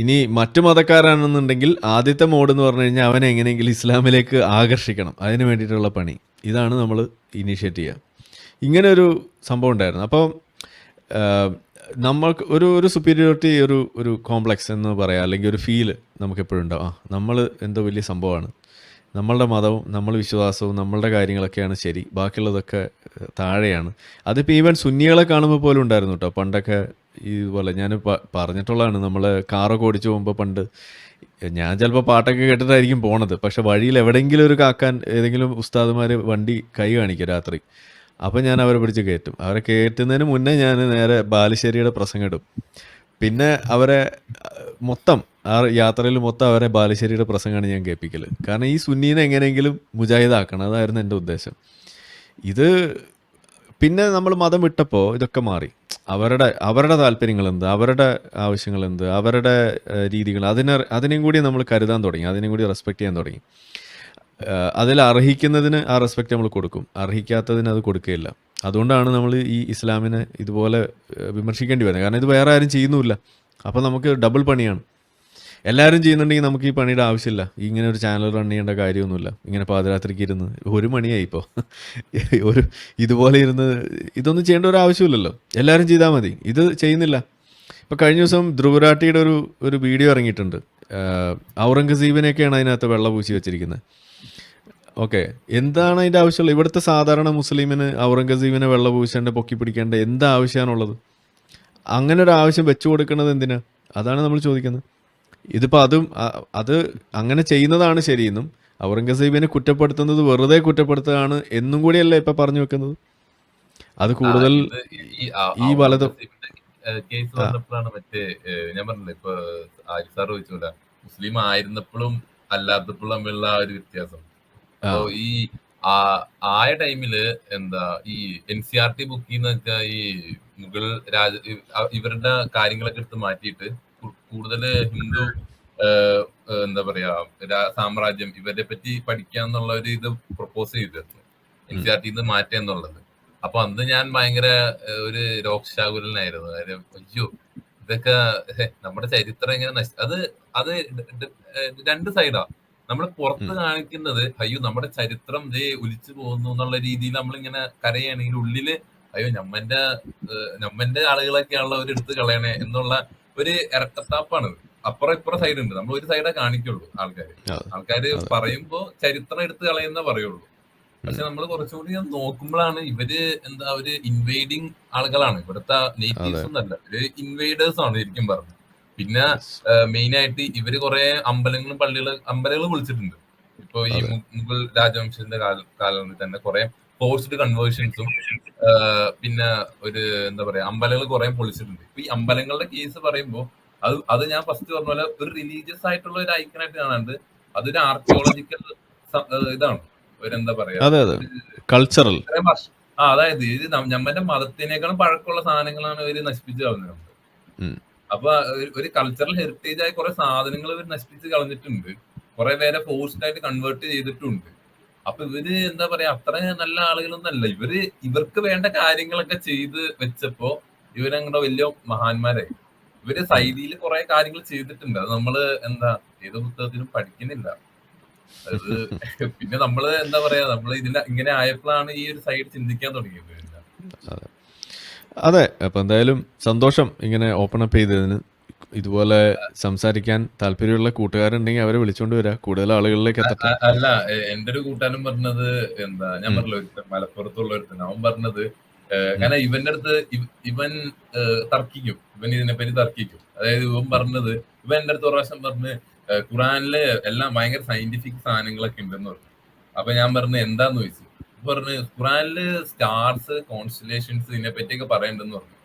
ഇനി മറ്റു മതക്കാരാണെന്നുണ്ടെങ്കിൽ ആദ്യത്തെ മോഡ് എന്ന് പറഞ്ഞു കഴിഞ്ഞാൽ അവനെ എങ്ങനെയെങ്കിലും ഇസ്ലാമിലേക്ക് ആകർഷിക്കണം, അതിന് വേണ്ടിയിട്ടുള്ള പണി. ഇതാണ് നമ്മൾ ഇനീഷ്യേറ്റ് ചെയ്യുക. ഇങ്ങനെ ഒരു സംഭവം ഉണ്ടായിരുന്നു. അപ്പോൾ നമ്മൾക്ക് ഒരു സുപ്പീരിയോറിറ്റി, ഒരു കോംപ്ലക്സ് എന്ന് പറയാം, അല്ലെങ്കിൽ ഒരു ഫീല് നമുക്കെപ്പോഴും ഉണ്ടാവും. നമ്മൾ എന്തോ വലിയ സംഭവമാണ്, നമ്മളുടെ മതവും നമ്മൾ വിശ്വാസവും നമ്മളുടെ കാര്യങ്ങളൊക്കെയാണ് ശരി, ബാക്കിയുള്ളതൊക്കെ താഴെയാണ്. അതിപ്പോൾ ഈവൻ സുന്നികളെ കാണുമ്പോൾ പോലും ഉണ്ടായിരുന്നു കേട്ടോ. പണ്ടൊക്കെ ഇതുപോലെ ഞാൻ പറഞ്ഞിട്ടുള്ളതാണ്, നമ്മൾ കാറൊക്കെ ഓടിച്ചു പോകുമ്പോൾ പണ്ട് ഞാൻ ചിലപ്പോൾ പാട്ടൊക്കെ കേട്ടിട്ടായിരിക്കും പോണത്, പക്ഷെ വഴിയിൽ എവിടെയെങ്കിലും ഒരു കാക്കാൻ ഏതെങ്കിലും ഉസ്താദുമാർ വണ്ടി കൈ കാണിക്കും രാത്രി. അപ്പം ഞാൻ അവരെ പിടിച്ച് കയറ്റും. അവരെ കയറ്റുന്നതിന് മുന്നേ ഞാൻ നേരെ ബാലുശ്ശേരിയുടെ പ്രസംഗം ഇടും. പിന്നെ അവരെ മൊത്തം ആ യാത്രയിൽ മൊത്തം അവരെ ബാലുശ്ശേരിയുടെ പ്രസംഗമാണ് ഞാൻ കേൾപ്പിക്കൽ. കാരണം ഈ സുന്നീനെ എങ്ങനെയെങ്കിലും മുജാഹിദാക്കണം, അതായിരുന്നു എൻ്റെ ഉദ്ദേശം. ഇത് പിന്നെ നമ്മൾ മതം വിട്ടപ്പോൾ ഇതൊക്കെ മാറി. അവരുടെ താല്പര്യങ്ങൾ എന്ത്, അവരുടെ ആവശ്യങ്ങൾ എന്ത്, അവരുടെ രീതികൾ, അതിനെയും കൂടി നമ്മൾ കരുതാൻ തുടങ്ങി, അതിനെയും കൂടി റെസ്പെക്റ്റ് ചെയ്യാൻ തുടങ്ങി. അതിൽ അർഹിക്കുന്നതിന് ആ റെസ്പെക്റ്റ് നമ്മൾ കൊടുക്കും, അർഹിക്കാത്തതിന് അത് കൊടുക്കുകയില്ല. അതുകൊണ്ടാണ് നമ്മൾ ഈ ഇസ്ലാമിനെ ഇതുപോലെ വിമർശിക്കേണ്ടി വരുന്നത്. കാരണം ഇത് വേറെ ആരും ചെയ്യുന്നുമില്ല. അപ്പോൾ നമുക്ക് ഡബിൾ പണിയാണ്. എല്ലാവരും ചെയ്യുന്നുണ്ടെങ്കിൽ നമുക്ക് ഈ പണിയുടെ ആവശ്യമില്ല. ഇങ്ങനെ ഒരു ചാനൽ റൺ ചെയ്യേണ്ട കാര്യമൊന്നുമില്ല. ഇങ്ങനെ പാതിരാത്രിക്ക് ഇരുന്ന് 1 മണിയായി ഇപ്പോൾ ഇതുപോലെ ഇരുന്ന് ഇതൊന്നും ചെയ്യേണ്ട ഒരു ആവശ്യമില്ലല്ലോ. എല്ലാവരും ചെയ്താൽ മതി. ഇത് ചെയ്യുന്നില്ല. ഇപ്പോൾ കഴിഞ്ഞ ദിവസം ധ്രുവരാട്ടിയുടെ ഒരു വീഡിയോ ഇറങ്ങിയിട്ടുണ്ട്. ഔറംഗസീബിനെയൊക്കെയാണ് അതിനകത്ത് വെള്ള പൂശി വെച്ചിരിക്കുന്നത്. ഓക്കെ, എന്താണ് അതിൻ്റെ ആവശ്യമുള്ളത്? ഇവിടുത്തെ സാധാരണ മുസ്ലിമിന് ഔറംഗസീബിനെ വെള്ള പൂശേണ്ട, പൊക്കി പിടിക്കേണ്ട എന്താ ആവശ്യമാണുള്ളത്? അങ്ങനെ ഒരു ആവശ്യം വെച്ചു കൊടുക്കുന്നത് എന്തിനാ? അതാണ് നമ്മൾ ചോദിക്കുന്നത്. ഇതിപ്പോൾ അത് അങ്ങനെ ചെയ്യുന്നതാണ് ശരിയെന്നും ഔറംഗസീബിനെ കുറ്റപ്പെടുത്തുന്നത് വെറുതെ കുറ്റപ്പെടുത്തുകയാണ് എന്നും കൂടിയല്ല ഇപ്പം പറഞ്ഞു വെക്കുന്നത്. അത് കൂടുതൽ ഈ വലത് കേസ് വന്നപ്പോഴാണ് ഞാൻ പറഞ്ഞില്ല, ഇപ്പൊ ആരിഫ് സാർ ചോദിച്ചൂല, മുസ്ലിം ആയിരുന്നപ്പോഴും അല്ലാത്തപ്പോഴും തമ്മിലുള്ള ആ ഒരു വ്യത്യാസം. അപ്പൊ ഈ ആയ ടൈമില് ഈ NCERT ബുക്ക് ചെയ്യുന്ന വെച്ചാൽ ഈ മുഗൾ ഇവരുടെ കാര്യങ്ങളൊക്കെ എടുത്ത് മാറ്റിയിട്ട് കൂടുതൽ ഹിന്ദു എന്താ പറയാ സാമ്രാജ്യം ഇവരെ പറ്റി പഠിക്കാന്നുള്ള ഒരു ഇത് പ്രൊപ്പോസ് ചെയ്തിരുന്നു, NCERT മാറ്റുക എന്നുള്ളത്. അപ്പൊ അന്ന് ഞാൻ ഭയങ്കര ഒരു രോക്ഷാകുലനായിരുന്നു. അയ്യോ ഇതൊക്കെ നമ്മുടെ ചരിത്രം ഇങ്ങനെ അത് രണ്ട് സൈഡാ. നമ്മൾ പുറത്ത് കാണിക്കുന്നത് അയ്യോ നമ്മുടെ ചരിത്രം ഒലിച്ചു പോകുന്നു എന്നുള്ള രീതിയിൽ നമ്മളിങ്ങനെ കരയാണെങ്കിൽ ഉള്ളില് അയ്യോ നമ്മന്റെ ആളുകളൊക്കെയാണല്ലോ അവരെടുത്ത് കളയണേ എന്നുള്ള ഒരു ഇരട്ടത്താപ്പാണ്. അപ്പുറം ഇപ്പുറം സൈഡ് ഉണ്ട്. നമ്മൾ ഒരു സൈഡേ കാണിക്കുള്ളൂ. ആൾക്കാര് പറയുമ്പോ ചരിത്രം എടുത്ത് കളയുന്ന പറയുള്ളൂ. പക്ഷെ നമ്മൾ കുറച്ചുകൂടി നോക്കുമ്പോഴാണ് ഇവര് ഒരു ഇൻവേഡിങ് ആളുകളാണ്. ഇവിടുത്തെ നേറ്റീവ്സ് ഒന്നല്ല, ഒരു ഇൻവേഡേഴ്സ് ആണ് ശരിക്കും പറഞ്ഞു. പിന്നെ മെയിൻ ആയിട്ട് ഇവര് കുറെ അമ്പലങ്ങൾ വിളിച്ചിട്ടുണ്ട്. ഇപ്പൊ ഈ മുഗൾ രാജവംശത്തിന്റെ കാലങ്ങളിൽ തന്നെ കുറെ ഫോഴ്സ്ഡ് കൺവേർഷൻസും പിന്നെ ഒരു അമ്പലങ്ങൾ കുറെ പൊളിച്ചിട്ടുണ്ട്. ഇപ്പൊ ഈ അമ്പലങ്ങളുടെ കേസ് പറയുമ്പോൾ അത് ഞാൻ ഫസ്റ്റ് പറഞ്ഞ പോലെ ഒരു റിലീജിയസ് ആയിട്ടുള്ള ഒരു ഐക്കണായിട്ട് കാണാണ്ട് അതൊരു ആർക്കിയോളജിക്കൽ ഇതാണ്, ഒരു കൾച്ചറൽ. അതായത് ഇത് നമ്മുടെ മതത്തിനേക്കാളും പഴക്കമുള്ള സാധനങ്ങളാണ് ഇവര് നശിപ്പിച്ച് കളഞ്ഞത്. അപ്പൊ ഒരു കൾച്ചറൽ ഹെറിറ്റേജ് ആയി കുറെ സാധനങ്ങൾ ഇവർ നശിപ്പിച്ച് കളഞ്ഞിട്ടുണ്ട്, കുറെ പേരെ ഫോഴ്സ്ഡ് ആയിട്ട് കൺവേർട്ട് ചെയ്തിട്ടുണ്ട്. അപ്പൊ ഇവര് അത്ര നല്ല ആളുകളൊന്നല്ല. ഇവർക്ക് വേണ്ട കാര്യങ്ങളൊക്കെ ചെയ്ത് വെച്ചപ്പോ ഇവരങ്ങനെ വലിയ മഹാന്മാരായി. ഇവര് സൈഡിയിൽ കുറെ കാര്യങ്ങൾ ചെയ്തിട്ടുണ്ട്. അത് നമ്മള് ഏത് പുസ്തകത്തിലും പഠിക്കുന്നില്ല. അത് പിന്നെ നമ്മള് എന്താ പറയാ, നമ്മള് ഇങ്ങനെ ആയപ്പോഴാണ് ഈ ഒരു സൈഡ് ചിന്തിക്കാൻ തുടങ്ങിയത്. അതെ അതെ. അപ്പം എന്തായാലും സന്തോഷം ഇങ്ങനെ ഓപ്പൺ അപ്പ് ചെയ്തതിന്. ഇതുപോലെ സംസാരിക്കാൻ താല്പര്യമുള്ള കൂട്ടുകാരുണ്ടെങ്കിൽ അവരെ വിളിച്ചോണ്ട് വരാം, കൂടുതൽ ആളുകളിലേക്ക് എത്തട്ടെ. അല്ല, എന്റെ ഒരു കൂട്ടുകാരൻ പറഞ്ഞത് എന്താ, ഞാൻ പറഞ്ഞല്ലോ ഒരുത്തൻ മലപ്പുറത്തുള്ള ഒരുത്തൻ, അവൻ പറഞ്ഞത് കാരണം ഇവന്റെ അടുത്ത് ഇവൻ തർക്കിക്കും, ഇവൻ ഇതിനെപ്പറ്റി തർക്കിക്കും. അതായത് ഇവൻ പറഞ്ഞത്, ഇവൻ എന്റെ അടുത്ത് ഒരു പ്രാവശ്യം പറഞ്ഞ് ഖുറാനില് എല്ലാം ഭയങ്കര സയന്റിഫിക് സാധനങ്ങളൊക്കെ ഉണ്ടെന്ന് പറഞ്ഞു. അപ്പൊ ഞാൻ പറഞ്ഞു എന്താന്ന് ചോദിച്ചു. പറഞ്ഞ് ഖുറാനില് സ്റ്റാർസ്, കോൺസ്റ്റലേഷൻസ് ഇതിനെ പറ്റിയൊക്കെ പറയണ്ടെന്ന് പറഞ്ഞു.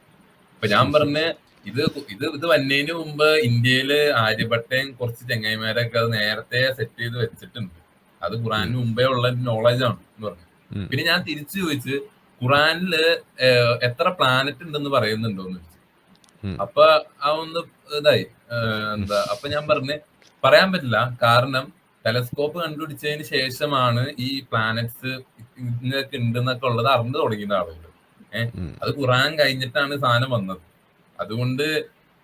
അപ്പൊ ഞാൻ പറഞ്ഞ് ഇത് വന്നതിന് മുമ്പ് ഇന്ത്യയില് ആര്യഭട്ടയും കുറച്ച് ചെങ്ങായിമാരൊക്കെ അത് നേരത്തെ സെറ്റ് ചെയ്ത് വെച്ചിട്ടുണ്ട്. അത് ഖുറാനിന് മുമ്പേ ഉള്ള നോളജ് ആണ് എന്ന് പറഞ്ഞു. പിന്നെ ഞാൻ തിരിച്ചു ചോദിച്ച് ഖുറാനില് എത്ര പ്ലാനറ്റ് ഉണ്ടെന്ന് പറയുന്നുണ്ടോന്ന് ചോദിച്ചു. അപ്പൊ ആ ഒന്ന് ഇതായി, എന്താ, അപ്പൊ ഞാൻ പറഞ്ഞ് പറയാൻ പറ്റില്ല, കാരണം ടെലസ്കോപ്പ് കണ്ടുപിടിച്ചതിന് ശേഷമാണ് ഈ പ്ലാനറ്റ്സ് ഇങ്ങനെയൊക്കെ ഉണ്ടെന്നൊക്കെ ഉള്ളത് അറിഞ്ഞു തുടങ്ങിയ ആളുകൾ. അത് ഖുറാൻ കഴിഞ്ഞിട്ടാണ് സാധനം വന്നത്. അതുകൊണ്ട്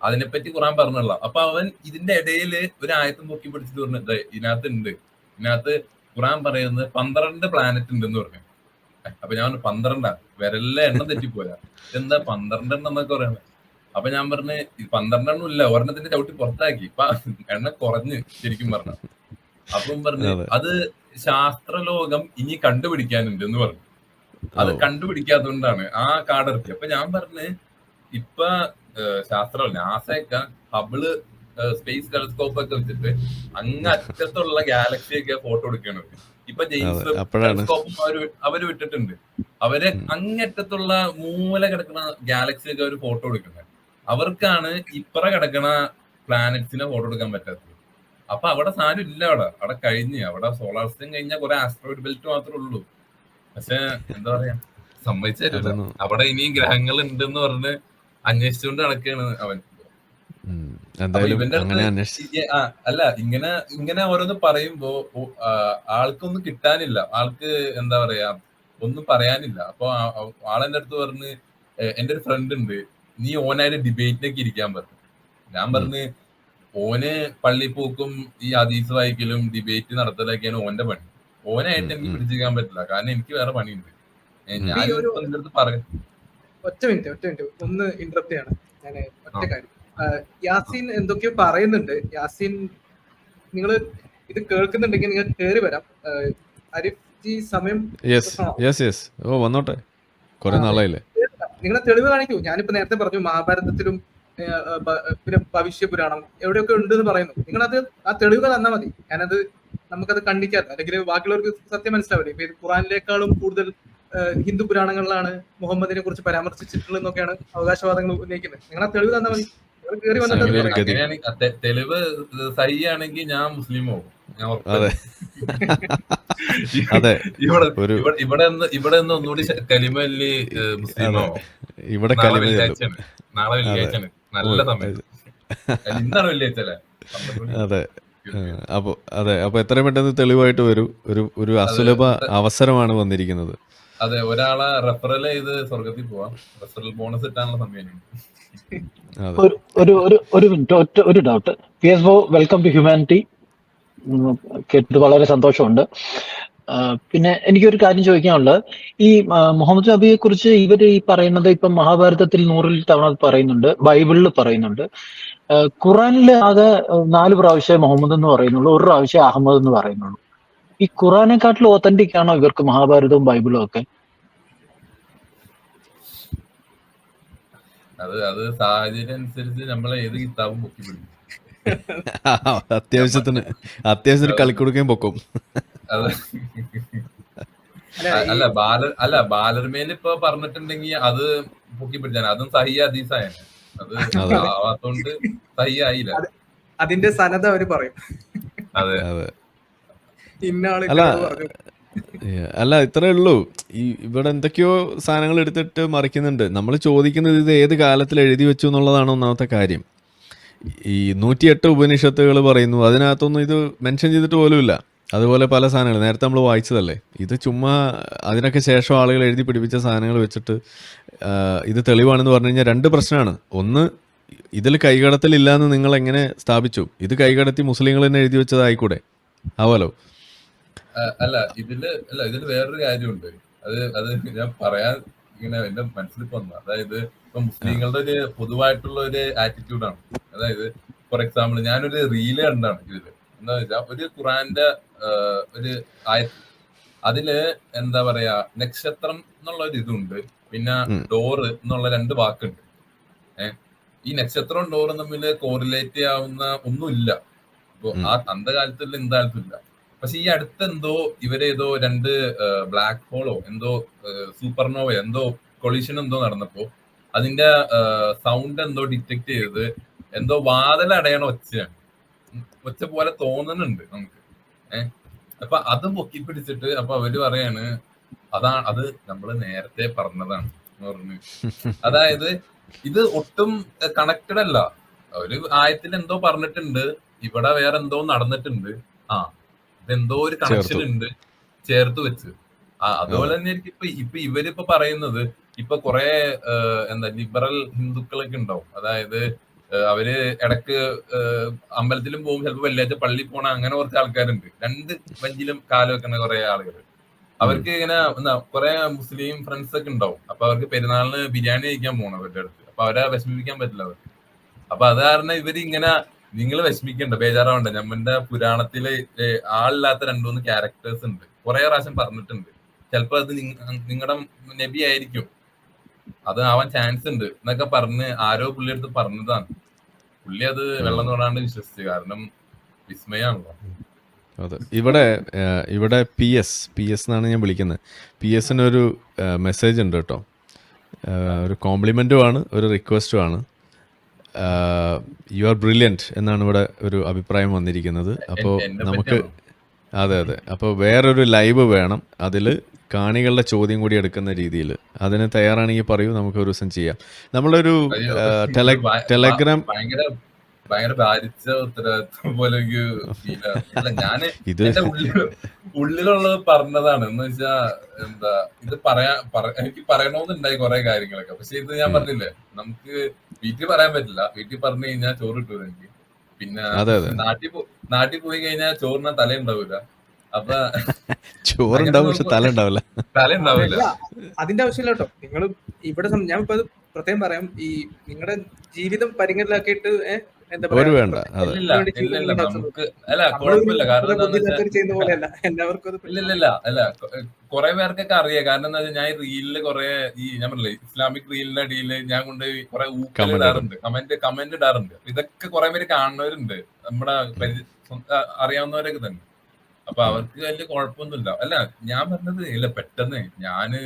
അതിനെപ്പറ്റി ഖുറാൻ പറഞ്ഞുള്ള. അപ്പൊ അവൻ ഇതിന്റെ ഇടയില് ഒരു ആയത്തും പൊക്കി പിടിച്ചിട്ട് പറഞ്ഞത് ഇതിനകത്ത് ഖുറാൻ പറയുന്നത് 12 പ്ലാനറ്റ് ഉണ്ടെന്ന് പറഞ്ഞു. അപ്പൊ ഞാൻ പറഞ്ഞു 12 വിരലിലെ എണ്ണം തെറ്റിപ്പോയാ, എന്താ 12 എണ്ണം എന്നൊക്കെ പറയുന്നത്. അപ്പൊ ഞാൻ പറഞ്ഞ് 12 എണ്ണം ഇല്ല, ഒരെണ്ണത്തിന്റെ ചവിട്ടി പുറത്താക്കി, ഇപ്പൊ എണ്ണം കുറഞ്ഞ് ശരിക്കും പറഞ്ഞ. അപ്പം പറഞ്ഞ് അത് ശാസ്ത്രലോകം ഇനി കണ്ടുപിടിക്കാനുണ്ട് എന്ന് പറഞ്ഞു. അത് കണ്ടുപിടിക്കാത്തതുകൊണ്ടാണ് ആ കാർഡിറക്കി. അപ്പൊ ഞാൻ പറഞ്ഞ് ഇപ്പൊ ശാസ്ത്രം നാസയൊക്കെ ഹബിള് സ്പേസ് ടെലസ്കോപ്പ് ഒക്കെ വെച്ചിട്ട് അങ്ങറ്റത്തുള്ള ഗാലക്സിയൊക്കെ ഫോട്ടോ എടുക്കുകയാണ്. ഇപ്പൊ ജെയിംസ് ടെലസ്കോപ്പും അവര് വിട്ടിട്ടുണ്ട്. അവര് അങ്ങറ്റത്തുള്ള മൂല കിടക്കുന്ന ഗാലക്സിയൊക്കെ അവര് ഫോട്ടോ എടുക്കുന്നത്. അവർക്കാണ് ഇപ്പറ കിടക്കുന്ന പ്ലാനറ്റ്സിനെ ഫോട്ടോ എടുക്കാൻ പറ്റാത്തത്. അപ്പൊ അവിടെ സാധനം ഇല്ല, അവിടെ കഴിഞ്ഞ്, അവിടെ സോളാർ സിസ്റ്റം കഴിഞ്ഞാൽ കുറെ ആസ്ട്രോയിഡ് ബെൽറ്റ് മാത്രമേ ഉള്ളൂ. പക്ഷെ എന്താ പറയാ, സമ്മതിച്ചില്ല. അവിടെ ഇനിയും ഗ്രഹങ്ങൾ ഉണ്ടെന്ന് പറഞ്ഞ് അന്വേഷിച്ചുകൊണ്ട് നടക്കുകയാണ് അവൻ. ഇവന്റെ അടുത്ത് അല്ല, ഇങ്ങനെ ഓരോന്ന് പറയുമ്പോ ആൾക്കൊന്നും കിട്ടാനില്ല, ആൾക്ക് എന്താ പറയാ ഒന്നും പറയാനില്ല. അപ്പൊ ആളെന്റെ അടുത്ത് പറഞ്ഞ് എന്റെ ഒരു ഫ്രണ്ട് ഉണ്ട്, നീ ഓനായിട്ട് ഡിബേറ്റിനൊക്കെ ഇരിക്കാൻ പറഞ്ഞു. ഞാൻ പറഞ്ഞ് ഓന് പള്ളി പോക്കും ഈ ഹദീസ് വായിക്കലും ഡിബേറ്റ് നടത്തലൊക്കെയാണ് ഓന്റെ പണി. ഓനായിട്ട് എനിക്ക് പിടിച്ചിരിക്കാൻ പറ്റില്ല, കാരണം എനിക്ക് വേറെ പണിയുണ്ട്. ഞാൻ എന്റെ അടുത്ത് പറയും. ഒറ്റ മിനിറ്റ് ഒന്ന് ഇന്ററപ്റ്റ് ചെയ്യാണ് ഞാൻ. ഒറ്റ കാര്യം, യാസീൻ എന്തൊക്കെയോ പറയുന്നുണ്ട്. യാസീൻ, നിങ്ങൾ ഇത് കേൾക്കുന്നുണ്ടെങ്കിൽ നിങ്ങൾ കയറി വരാം. ആരിഫ് ജി സമയം വന്നോട്ടെ, കുറെ നാളായില്ലേ. നിങ്ങളെ തെളിവ് കാണിക്കൂ. ഞാനിപ്പോ നേരത്തെ പറഞ്ഞു മഹാഭാരതത്തിലും പിന്നെ ഭവിഷ്യ പുരാണം എവിടെയൊക്കെ ഉണ്ട് എന്ന് പറയുന്നു. നിങ്ങളത് ആ തെളിവുകൾ തന്നാൽ മതി, ഞാനത് നമുക്കത് കണ്ടിക്കാം. അല്ലെങ്കിൽ ബാക്കിയുള്ളവർക്ക് സത്യം മനസ്സിലാവില്ല. ഇപ്പൊ ഇത് ഖുറാനിലേക്കാളും കൂടുതൽ ഹിന്ദു പുരാണങ്ങളിലാണ് മുഹമ്മദിനെ കുറിച്ച് പരാമർശിച്ചിട്ടുള്ളതെന്നൊക്കെയാണ് അവകാശവാദങ്ങൾ ഉന്നയിക്കുന്നത്. നിങ്ങൾ ആ തെളിവ് തന്നാൽ മതി. കയറി വന്നിട്ട് തെളിവ് സഹിയാണെങ്കിൽ ഞാൻ മുസ്ലിമോ? ഇവിടെ ഒന്നുകൂടി കലിമല്ലി മുസ്ലിമോ? നാളെ വെള്ളിയാഴ്ചയാണ്, നല്ല സമയം. ഇന്നാണ് വെള്ളിയാഴ്ച. അപ്പൊ എത്രയും പെട്ടെന്ന് തെളിവായിട്ട് വരൂ. ഒരു അസുലഭ അവസരമാണ് വന്നിരിക്കുന്നത്. അതെ, ഒരാളെ റെഫറൽ ചെയ്ത് സ്വർഗത്തിൽ പോവാം. റെഫറൽ ബോണസ് കിട്ടാനുള്ള സമയം. ഒരു doubt. PSO welcome to humanity കേട്ടിട്ട് വളരെ സന്തോഷമുണ്ട്. പിന്നെ എനിക്കൊരു കാര്യം ചോദിക്കാനുള്ളത്, ഈ മുഹമ്മദ് നബിയെ കുറിച്ച് ഇവര് ഈ പറയുന്നത് ഇപ്പം മഹാഭാരതത്തിൽ 100 തവണ പറയുന്നുണ്ട്, ബൈബിളിൽ പറയുന്നുണ്ട്, ഖുറാനിൽ ആകെ 4 പ്രാവശ്യം മുഹമ്മദ് എന്ന് പറയുന്നുള്ളൂ, 1 പ്രാവശ്യം അഹമ്മദ് എന്ന് പറയുന്നുള്ളൂ. ഈ ഖുറാനെക്കാട്ടിലും ഒത്തന്റിക് ആണോ ഇവർക്ക് മഹാഭാരതവും ബൈബിളും ഒക്കെ? അത് സാഹചര്യം അനുസരിച്ച് നമ്മൾ ഏത് കിതാബും പൊക്കി പിടിക്കും. അത്യാവശ്യത്തിന് കളിക്കൊടുക്കുകയും പൊക്കും. അല്ല ബാലർമേൽ ഇപ്പൊ പറഞ്ഞിട്ടുണ്ടെങ്കിൽ അത് പൊക്കി പിടിച്ചാണ്, അതും സഹിയ ഹദീസായാണ്. അത് ആവാത്തോണ്ട് സഹിയ ആയില്ല. അതിന്റെ സനത അവര് പറയും. അതെ, അല്ല ഇത്രേ ഉള്ളൂ. ഇവിടെ എന്തൊക്കെയോ സാധനങ്ങൾ എടുത്തിട്ട് മറിക്കുന്നുണ്ട്. നമ്മൾ ചോദിക്കുന്നത് ഇത് ഏത് കാലത്തിൽ എഴുതി വെച്ചു എന്നുള്ളതാണ് ഒന്നാമത്തെ കാര്യം. ഈ 108 ഉപനിഷത്തുകൾ പറയുന്നു, അതിനകത്തൊന്നും ഇത് മെൻഷൻ ചെയ്തിട്ട് പോലുമില്ല. അതുപോലെ പല സാധനങ്ങൾ നേരത്തെ നമ്മൾ വായിച്ചതല്ലേ. ഇത് ചുമ്മാ അതിനൊക്കെ ശേഷം ആളുകൾ എഴുതി പിടിപ്പിച്ച സാധനങ്ങൾ വെച്ചിട്ട് ഇത് തെളിവാണെന്ന് പറഞ്ഞു കഴിഞ്ഞാൽ 2 പ്രശ്നമാണ്. ഒന്ന്, ഇതിൽ കൈകടത്തലില്ല എന്ന് നിങ്ങൾ എങ്ങനെ സ്ഥാപിച്ചു? ഇത് കൈകടത്തി മുസ്ലിങ്ങൾ തന്നെ എഴുതി വെച്ചതായിക്കൂടെ? ആവാലോ. അല്ല ഇതില് വേറൊരു കാര്യമുണ്ട്. അത് ഞാൻ പറയാൻ ഇങ്ങനെ എന്റെ മനസ്സിലിപ്പോ വന്നു. അതായത് ഇപ്പൊ മുസ്ലിങ്ങളുടെ ഒരു പൊതുവായിട്ടുള്ള ഒരു ആറ്റിറ്റ്യൂഡാണ്. അതായത് ഫോർ എക്സാമ്പിൾ ഞാനൊരു റീല് കണ്ടാണ് ഇതില്. എന്താ വെച്ചാൽ ഒരു ഖുറാന്റെ ഒരു ആയത്ത്, അതില് എന്താ പറയാ നക്ഷത്രം എന്നുള്ള ഒരു ഇതുണ്ട്, പിന്നെ ഉം. ഡോറ് എന്നുള്ള 2 വാക്കുണ്ട്. ഏഹ് ഈ നക്ഷത്രവും ഡോറും തമ്മിൽ കോറിലേറ്റ് ചെയ്യാവുന്ന ഒന്നുമില്ല. ഇപ്പൊ ഉം. അന്ധകാലത്തുള്ള എന്താലത്തും ഇല്ല. പക്ഷെ ഈ അടുത്തെന്തോ ഇവരേതോ 2 ബ്ലാക്ക് ഹോളോ എന്തോ സൂപ്പർനോവ എന്തോ കൊളീഷൻ എന്തോ നടന്നപ്പോ അതിന്റെ സൗണ്ട് എന്തോ ഡിറ്റക്ട് ചെയ്ത് എന്തോ വാതിലടയണ ഒച്ചയാണ്. ഒച്ച പോലെ തോന്നുന്നുണ്ട് നമുക്ക്. ഏഹ് അപ്പൊ അത് പൊക്കി പിടിച്ചിട്ട് അപ്പൊ അവര് പറയാണ് അത് നമ്മള് നേരത്തെ പറഞ്ഞതാണ് എന്ന് പറഞ്ഞു. അതായത് ഇത് ഒട്ടും കണക്റ്റഡ് അല്ല. ഒരു ആയത്തിൽ എന്തോ പറഞ്ഞിട്ടുണ്ട്, ഇവിടെ വേറെ എന്തോ നടന്നിട്ടുണ്ട്. ആ ഇതെന്തോ ഒരു കണക്ഷൻ ചേർത്തു. ഉണ്ട്, ചേർത്ത് വെച്ച്. അതുപോലെ അതെ. തന്നെ ഇപ്പൊ ഇവരിപ്പോ പറയുന്നത് ഇപ്പൊ കുറെ എന്താ ലിബറൽ ഹിന്ദുക്കളൊക്കെ ഉണ്ടാവും. അതായത് അവര് ഇടക്ക് അമ്പലത്തിലും പോകും, ചിലപ്പോ വെള്ളിയാഴ്ച പള്ളിയിൽ പോണ അങ്ങനെ കുറച്ച് ആൾക്കാരുണ്ട്. 2 ബെഞ്ചിലും കാല് വെക്കുന്ന കുറെ ആളുകൾ. ഉം. അവർക്ക് ഇങ്ങനെ കുറെ മുസ്ലിം ഫ്രണ്ട്സ് ഒക്കെ ഉണ്ടാവും. അപ്പൊ അവർക്ക് പെരുന്നാളിന് ബിരിയാണി കഴിക്കാൻ പോകണം അവരുടെ അടുത്ത്. അപ്പൊ അവരെ വിഷമിപ്പിക്കാൻ പറ്റില്ല അവർക്ക്. അപ്പൊ അത് കാരണം ഇവര് ഇങ്ങനെ നിങ്ങൾ വിഷമിക്കണ്ട, ബേജാറാവണ്ട, നമ്മന്റെ പുരാണത്തില് ആളില്ലാത്ത 2-3 ക്യാരക്ടേഴ്സ് ഉണ്ട്, കുറെ പ്രാവശ്യം പറഞ്ഞിട്ടുണ്ട്. ചിലപ്പോ അത് നിങ്ങളുടെ നബി ആയിരിക്കും, അത് ആവാൻ ചാൻസ് ഉണ്ട് എന്നൊക്കെ പറഞ്ഞ് ആരോ പുള്ളി അടുത്ത് പറഞ്ഞതാണ്. പുള്ളി അത് വെള്ളം തൊടാണ്ട് വിശ്വസിച്ചു. കാരണം വിസ്മയാണല്ലോ. അതെ. ഇവിടെ പി എസ് എന്നാണ് ഞാൻ വിളിക്കുന്നത്. പി എസിനൊരു മെസ്സേജ് ഉണ്ട് കേട്ടോ. ഒരു കോംപ്ലിമെൻറ്റും ആണ്, ഒരു റിക്വസ്റ്റും ആണ്. യു ആർ ബ്രില്യൻറ്റ് എന്നാണ് ഇവിടെ ഒരു അഭിപ്രായം വന്നിരിക്കുന്നത്. അപ്പോൾ എന്നെ നമുക്ക് പറ്റിയാണോ? അതെ. അപ്പോൾ വേറൊരു ലൈവ് വേണം, അതിൽ കാണികളുടെ ചോദ്യം കൂടി എടുക്കുന്ന രീതിയിൽ. അതിന് തയ്യാറാണെങ്കിൽ പറയൂ, നമുക്ക് ഒരു ദിവസം ചെയ്യാം. നമ്മളൊരു അയ്യോ, ടെലഗ്രാം ഭയങ്കര ഭയങ്കര ഭാരിച്ച ഉത്തരവാദിത്വം പോലെ എനിക്ക് ഫീൽ ആണ്. അല്ല ഞാന് ഇത് എന്റെ ഉള്ളിലുള്ളത് പറഞ്ഞതാണ്. എന്ന് വെച്ചാ എന്താ ഇത് എനിക്ക് പറയണമെന്നുണ്ടായി കുറെ കാര്യങ്ങളൊക്കെ. പക്ഷെ ഇത് ഞാൻ പറഞ്ഞില്ലേ, നമുക്ക് വീട്ടിൽ പറയാൻ പറ്റില്ല. വീട്ടിൽ പറഞ്ഞു കഴിഞ്ഞാൽ ചോറ് കിട്ടൂല എനിക്ക്. പിന്നെ അതെ. നാട്ടിൽ പോയി കഴിഞ്ഞാൽ ചോറിന് തല ഉണ്ടാവൂല. അപ്പൊ അങ്ങനെ ചോറുണ്ടാവും, പക്ഷെ നോക്കുമ്പോ തല ഉണ്ടാവില്ല. തല ഉണ്ടാവില്ല. അതല്ല, അതിന്റെ ആവശ്യമില്ല കേട്ടോ. നിങ്ങൾ ഇവിടെ ഞാൻ ഇപ്പൊ അത് പ്രത്യേകം പറയാം. ഈ നിങ്ങളുടെ ജീവിതം പരിഗണനയിലാക്കിയിട്ട് എന്താ പറയാ, ഒരു വേണ്ട. അതെ. ഇല്ലില്ല വേണ്ടി ജീവിതം നമുക്ക് അല്ല നമ്മളൊരു കുഴപ്പമില്ല. കാരണം എന്താന്ന് വെച്ചാൽ ബുദ്ധിമുട്ടൊരു ചെയ്യുന്ന പോലെയല്ല, എല്ലാവർക്കും അത് പറ്റും. അല്ല കുറെ പേർക്കൊക്കെ അറിയാം. കാരണം എന്താ വെച്ചാൽ ഞാൻ ഈ റീലില് കുറെ ഞാൻ പറഞ്ഞില്ലേ ഇസ്ലാമിക് റീലിന്റെ അടിയില് ഞാൻ കൊണ്ട് കുറെ ഊക്കൽ Comment ഇടാറുണ്ട്, കമന്റ് ഇടാറുണ്ട്. ഇതൊക്കെ കുറെ പേര് കാണുന്നവരുണ്ട്, നമ്മുടെ അറിയാവുന്നവരൊക്കെ തന്നെ. അപ്പൊ അവർക്ക് വലിയ കുഴപ്പമൊന്നുമില്ല. അല്ല ഞാൻ പറഞ്ഞത് ഇല്ല, പെട്ടെന്ന് ഞാന്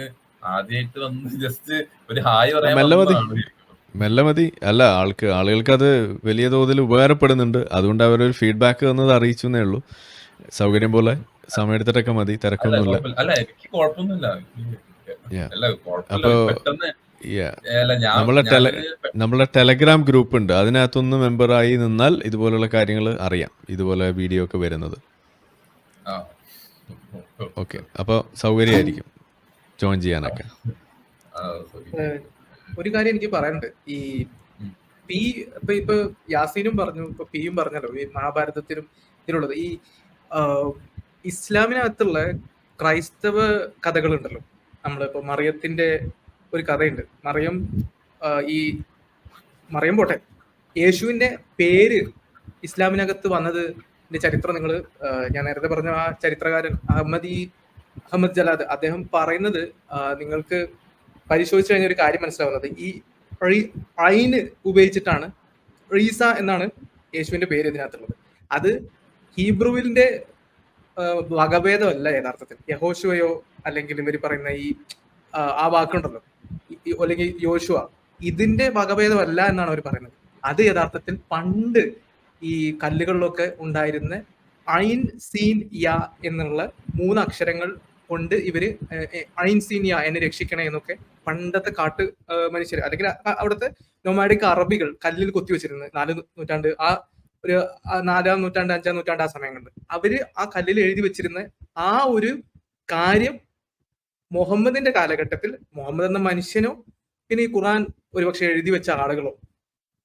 ആദ്യമായിട്ട് വന്ന് ജസ്റ്റ് ഒരു ഹായ് പറയാൻ മെല്ലെ മതി. അല്ല, ആളുകൾക്ക് അത് വലിയ തോതിൽ ഉപകാരപ്പെടുന്നുണ്ട്. അതുകൊണ്ട് അവരൊരു ഫീഡ്ബാക്ക് തന്നത് അറിയിച്ചു എന്നേ ഉള്ളൂ. സൗകര്യം പോലെ സമയമെടുത്തിട്ടൊക്കെ മതി, തിരക്കൊന്നുമില്ല. അല്ല എനിക്ക് കുഴപ്പമൊന്നുമില്ല. അല്ല അപ്പോൾ പെട്ടെന്ന് നമ്മളെ ടെലഗ്രാം ഗ്രൂപ്പ് ഉണ്ട്, അതിനകത്തൊന്ന് മെമ്പറായി നിന്നാൽ ഇതുപോലുള്ള കാര്യങ്ങൾ അറിയാം, ഇതുപോലെ വീഡിയോ ഒക്കെ വരുന്നത്. ഓക്കെ, അപ്പോൾ സൗകര്യമായിരിക്കും ജോയിൻ ചെയ്യാനൊക്കെ. ഒരു കാര്യം എനിക്ക് പറയാനുണ്ട്. ഈ പി ഇപ്പൊ യാസീനും പറഞ്ഞു, ഇപ്പൊ പിയും പറഞ്ഞല്ലോ, ഈ മഹാഭാരതത്തിലും ഇതിലുള്ളത് ഈ ഇസ്ലാമിനകത്തുള്ള ക്രൈസ്തവ കഥകളുണ്ടല്ലോ. നമ്മളിപ്പോ മറിയത്തിന്റെ ഒരു കഥയുണ്ട്. മറിയം പോട്ടെ, യേശുവിന്റെ പേര് ഇസ്ലാമിനകത്ത് വന്നത് ചരിത്രം നിങ്ങൾ, ഞാൻ നേരത്തെ പറഞ്ഞ ആ ചരിത്രകാരൻ അഹമ്മദ് ജലാദ്, അദ്ദേഹം പറയുന്നത് നിങ്ങൾക്ക് പരിശോധിച്ചു കഴിഞ്ഞ ഒരു കാര്യം മനസ്സിലാവുന്നത്, ഈ ഐന് ഉപയോഗിച്ചിട്ടാണ് ഈസ എന്നാണ് യേശുവിന്റെ പേര് ഇതിനകത്തുള്ളത്. അത് ഹീബ്രുവിന്റെ വകഭേദമല്ല യഥാർത്ഥത്തിൽ. യഹോശുവയോ അല്ലെങ്കിൽ ഇവർ പറയുന്ന ആ വാക്കുണ്ടല്ലോ, അല്ലെങ്കിൽ യോശുവ, ഇതിന്റെ വകഭേദമല്ല എന്നാണ് അവർ പറയുന്നത്. അത് യഥാർത്ഥത്തിൽ പണ്ട് ഈ കല്ലുകളിലൊക്കെ ഉണ്ടായിരുന്ന ഐൻ സീൻ യ എന്നുള്ള 3 അക്ഷരങ്ങൾ കൊണ്ട് ഇവര് ഐൻ സീൻ യ എന്നെ രക്ഷിക്കണേ എന്നൊക്കെ പണ്ടത്തെ കാട്ട് മനുഷ്യർ അല്ലെങ്കിൽ അവിടുത്തെ നൊമാഡിക് അറബികൾ കല്ലിൽ കൊത്തിവെച്ചിരുന്നത് 4 നൂറ്റാണ്ട്, ഒരു 4-ാം നൂറ്റാണ്ട് 5-ാം നൂറ്റാണ്ട് ആ സമയങ്ങളിൽ അവര് ആ കല്ലിൽ എഴുതി വെച്ചിരുന്ന ആ ഒരു കാര്യം മുഹമ്മദിന്റെ കാലഘട്ടത്തിൽ, മുഹമ്മദ് എന്ന മനുഷ്യനോ പിന്നെ ഈ ഖുർആൻ ഒരുപക്ഷെ എഴുതി വെച്ച ആളുകളോ